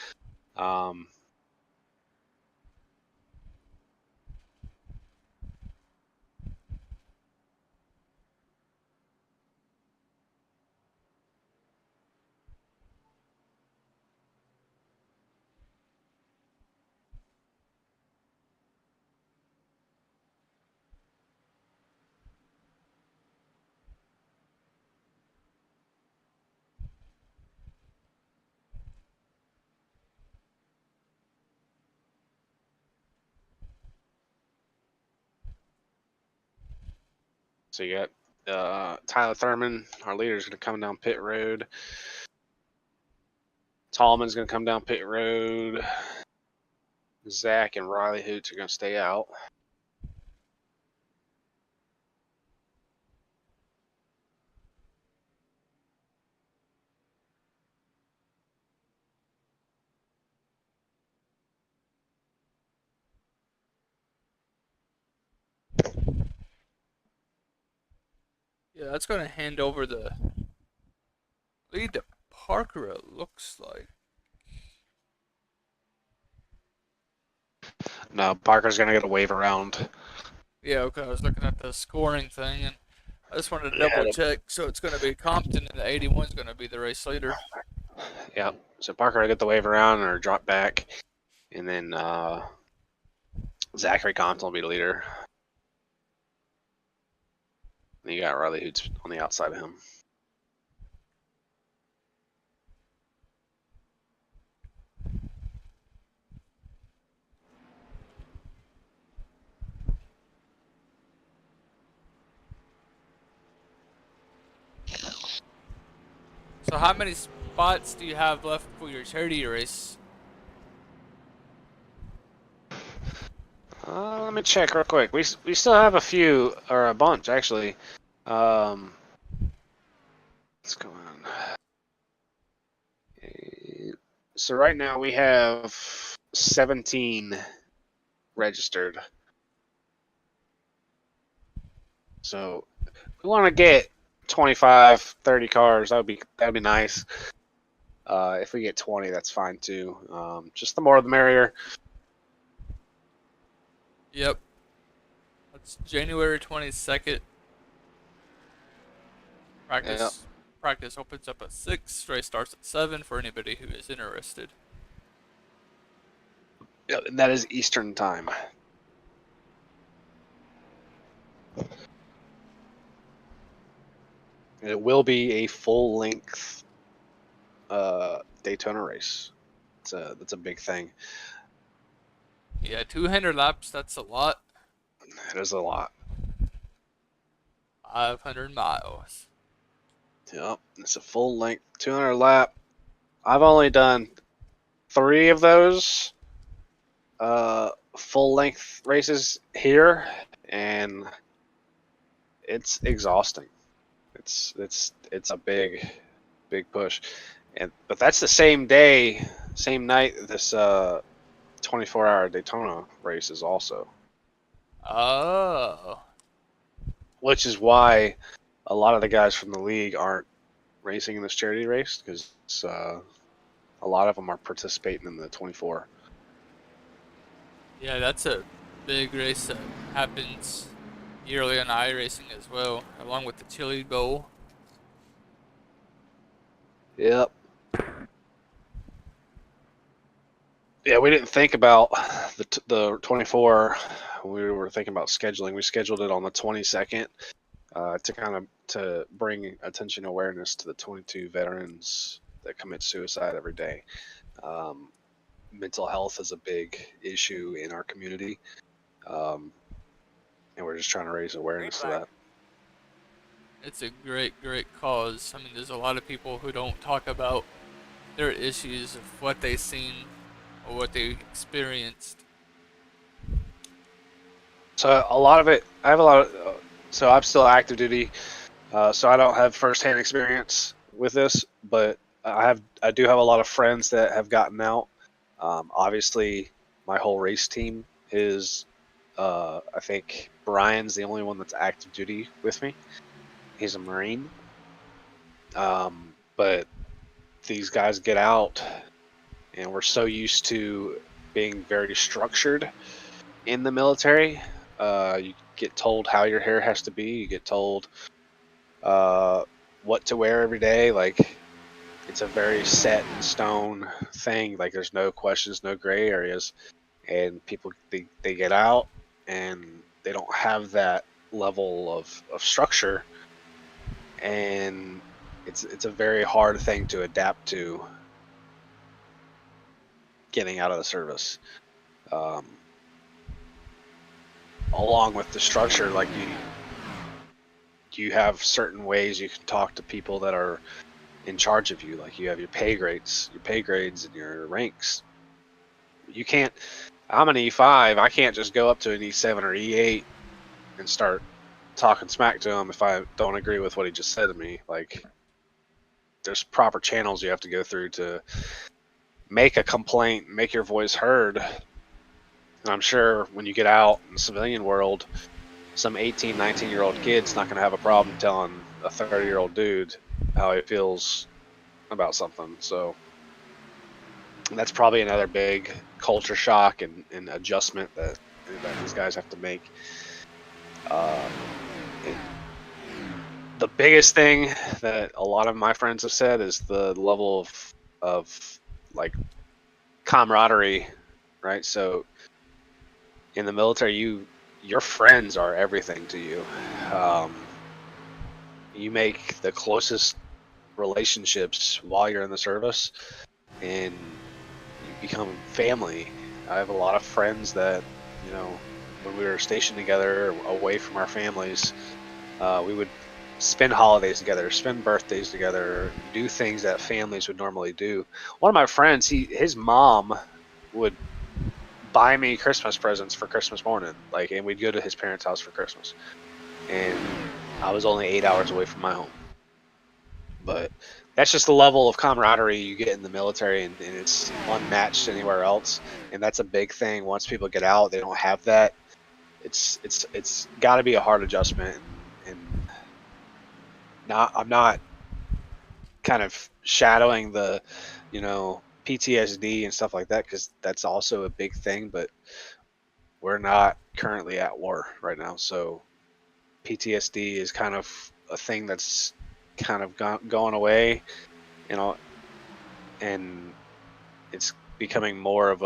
So you got Tyler Thurman, our leader, is going to come down pit road. Tallman's going to come down pit road. Zach and Riley Hoots are going to stay out. Yeah, that's gonna hand over the lead to Parker. It looks like. No, Parker's going to get a wave around. Yeah. Okay. I was looking at the scoring thing and I just wanted to Yeah, double check. So it's gonna be Compton and the 81 is gonna be the race leader. Yeah. So Parker will get the wave around or drop back. And then Zachary Compton will be the leader. And you got Riley Hoots on the outside of him. So how many spots do you have left for your charity race? Let me check real quick. We still have a few, or a bunch actually. What's going on? So right now we have 17 registered. So we want to get 25, 30 cars. That'd be nice. If we get 20, that's fine too. Just the more the merrier. Yep. That's January 22nd. Practice opens up at 6. Race starts at 7 for anybody who is interested. Yeah, and that is Eastern time. It will be a full length Daytona race. That's a big thing. Yeah, 200 laps, that's a lot. It is a lot. 500 miles. Yep, it's a full length 200 lap. I've only done 3 of those full length races here, and it's exhausting. It's a big push, but that's the same day, same night this 24-hour Daytona race is also, Oh. which is why a lot of the guys from the league aren't racing in this charity race, because a lot of them are participating in the 24. Yeah, that's a big race that happens yearly on iRacing as well, along with the Chili Bowl. Yep. Yeah, we didn't think about the 24. We were thinking about scheduling. We scheduled it on the 22nd to kind of to bring attention awareness to the 22 veterans that commit suicide every day. Mental health is a big issue in our community, and we're just trying to raise awareness to that. It's a great, great cause. I mean, there's a lot of people who don't talk about their issues of what they've seen or what they experienced. So a lot of it, I have a lot of, so I'm still active duty, so I don't have firsthand experience with this, but I do have a lot of friends that have gotten out. Obviously, my whole race team is, I think Brian's the only one that's active duty with me. He's a Marine. But these guys get out, and we're so used to being very structured in the military. You get told how your hair has to be. You get told what to wear every day. Like, it's a very set in stone thing. Like, there's no questions, no gray areas. And people, they get out, and they don't have that level of structure. And it's a very hard thing to adapt to getting out of the service. Along with the structure, like you have certain ways you can talk to people that are in charge of you. Like, you have your pay grades and your ranks. You can't, I'm an E5, I can't just go up to an E7 or E8 and start talking smack to him if I don't agree with what he just said to me. Like, there's proper channels you have to go through to make a complaint, make your voice heard. And I'm sure when you get out in the civilian world, some 18, 19-year-old kid's not going to have a problem telling a 30-year-old dude how he feels about something. So that's probably another big culture shock and adjustment that these guys have to make. The biggest thing that a lot of my friends have said is the level of like camaraderie, right? So in the military, your friends are everything to you. You make the closest relationships while you're in the service, and you become family. I have a lot of friends that, when we were stationed together away from our families, we would spend holidays together, spend birthdays together, do things that families would normally do. One of my friends, his mom would buy me Christmas presents for Christmas morning, and we'd go to his parents' house for Christmas. And I was only 8 hours away from my home. But that's just the level of camaraderie you get in the military, and it's unmatched anywhere else. And that's a big thing. Once people get out, they don't have that. It's got to be a hard adjustment. And I'm not kind of shadowing the, PTSD and stuff like that, because that's also a big thing. But we're not currently at war right now, so PTSD is kind of a thing that's kind of going away, and it's becoming more of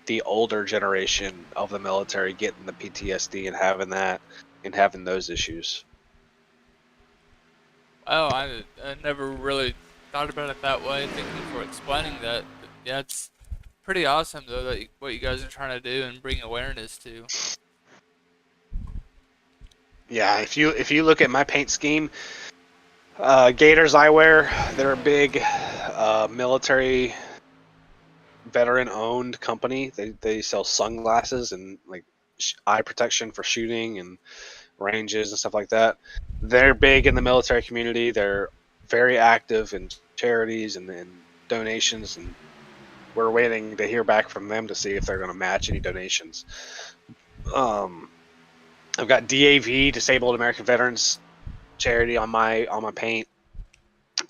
the older generation of the military getting the PTSD and having those issues. Oh, I never really thought about it that way. Thank you for explaining that. But yeah, it's pretty awesome though that what you guys are trying to do and bring awareness to. Yeah, if you look at my paint scheme, Gators Eyewear, they're a big military veteran-owned company. They sell sunglasses and like eye protection for shooting and ranges and stuff like that. They're big in the military community. They're very active in charities and donations, and we're waiting to hear back from them to see if they're going to match any donations. I've got DAV, Disabled American Veterans Charity, on my paint.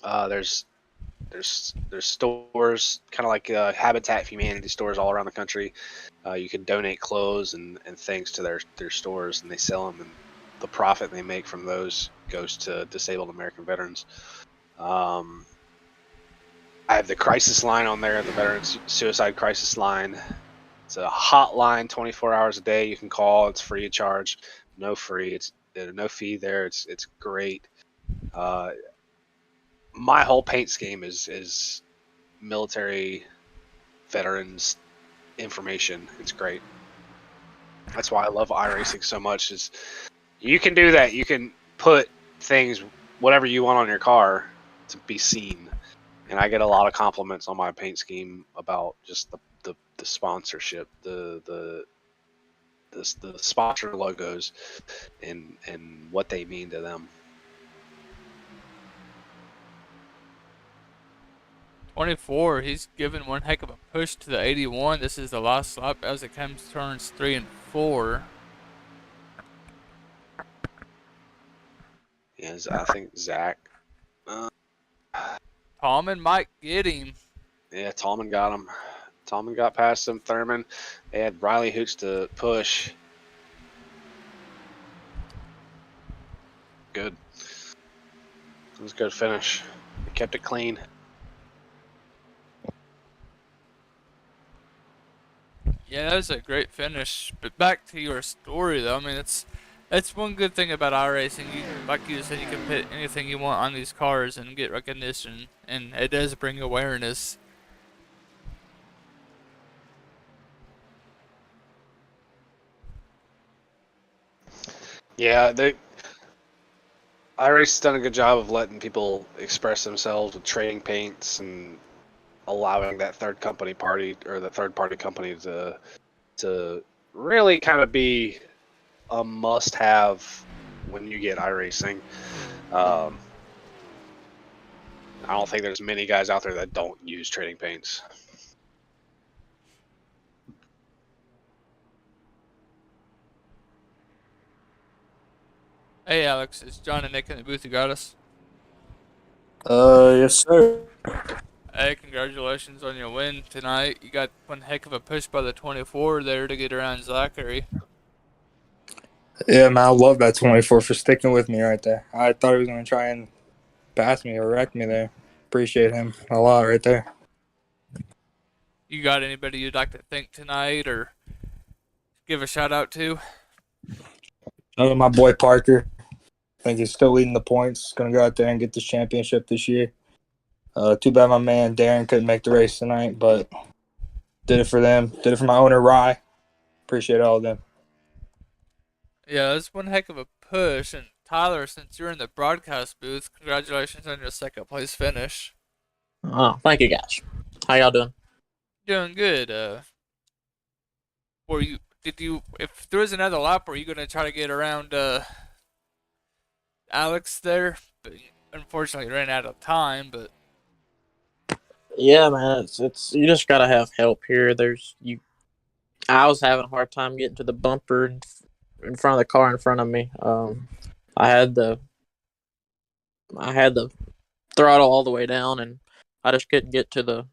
There's stores, kind of like Habitat for Humanity stores all around the country. You can donate clothes and things to their stores, and they sell them, and the profit they make from those goes to disabled American veterans. I have the crisis line on there, the Veterans Suicide Crisis Line. It's a hotline, 24 hours a day. You can call. It's free of charge, no free. It's no fee there. It's great. My whole paint scheme is military veterans information. It's great. That's why I love iRacing so much. Is you can do that. You can put things, whatever you want on your car to be seen. And I get a lot of compliments on my paint scheme about just the sponsorship, the sponsor logos, and what they mean to them. 24, he's given one heck of a push to the 81. This is the last lap as it comes turns 3 and 4. Yeah, I think Zach. Tallman might get him. Yeah, Tallman got him. Tallman got past him. Thurman. They had Riley Hoots to push. Good. It was a good finish. They kept it clean. Yeah, that was a great finish. But back to your story, though. I mean, that's one good thing about iRacing. Like you said, you can put anything you want on these cars and get recognition, and it does bring awareness. Yeah, iRacing's done a good job of letting people express themselves with trading paints and allowing that third party company to really kind of be a must-have when you get iRacing. I don't think there's many guys out there that don't use trading paints. Hey, Alex, it's John and Nick in the booth. You got us. Yes, sir. Hey, congratulations on your win tonight. You got one heck of a push by the 24 there to get around Zachary. Yeah, man, I love that 24 for sticking with me right there. I thought he was going to try and pass me or wreck me there. Appreciate him a lot right there. You got anybody you'd like to thank tonight or give a shout out to? My boy Parker. I think he's still leading the points. Going to go out there and get this championship this year. Too bad my man Darren couldn't make the race tonight, but did it for them. Did it for my owner, Rye. Appreciate all of them. Yeah, that's one heck of a push. And Tyler, since you're in the broadcast booth, congratulations on your second place finish. Oh, thank you guys. How y'all doing? Doing good. If there was another lap, were you gonna try to get around Alex there? But unfortunately, ran out of time. But Yeah, man, it's you just gotta have help here. I was having a hard time getting to the bumper in front of the car in front of me. I had the throttle all the way down, and I just couldn't get to the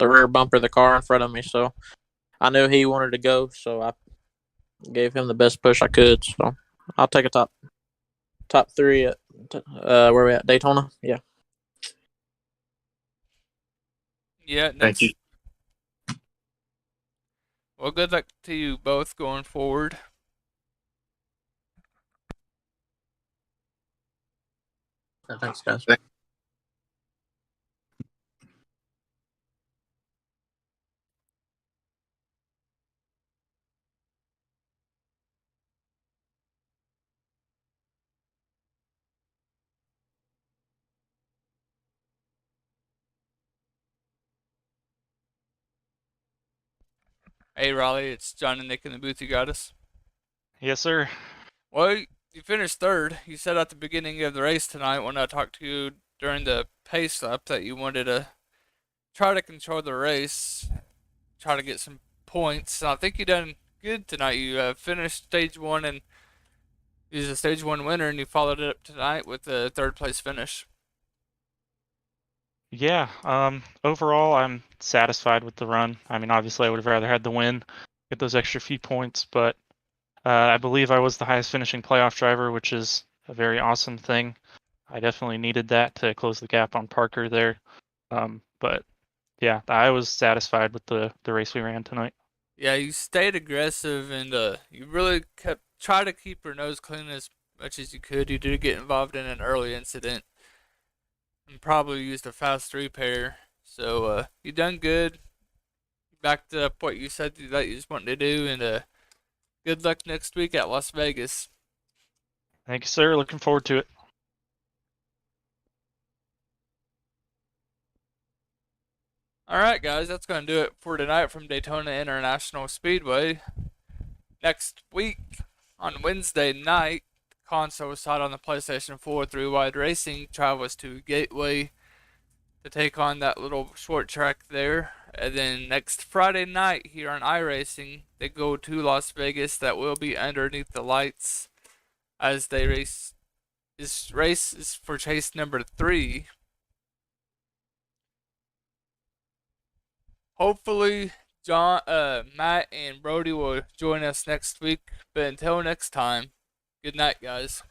rear bumper of the car in front of me. So I knew he wanted to go, so I gave him the best push I could. So I'll take a top three at where we at, Daytona. Yeah. yeah, Thank you. Well, good luck to you both going forward. Thanks, guys. Hey, Raleigh, it's John and Nick in the booth. You got us? Yes, sir. Well, you finished third. You said at the beginning of the race tonight when I talked to you during the pace up that you wanted to try to control the race, try to get some points. And I think you done good tonight. You finished stage one and you was a stage one winner, and you followed it up tonight with a third place finish. Yeah, overall, I'm satisfied with the run. I mean, obviously, I would have rather had the win, get those extra few points, but I believe I was the highest finishing playoff driver, which is a very awesome thing. I definitely needed that to close the gap on Parker there. But yeah, I was satisfied with the race we ran tonight. Yeah, you stayed aggressive and you really kept try to keep your nose clean as much as you could. You did get involved in an early incident and probably used a fast repair. So you done good. Backed up what you said that you just wanted to do, and good luck next week at Las Vegas. Thank you, sir. Looking forward to it. All right, guys, that's going to do it for tonight from Daytona International Speedway. Next week on Wednesday night, console side on the PlayStation 4 3-wide racing travels to Gateway to take on that little short track there. And then next Friday night here on iRacing, they go to Las Vegas. That will be underneath the lights as they race. This race is for chase number 3. Hopefully, Matt and Brody will join us next week. But until next time, good night, guys.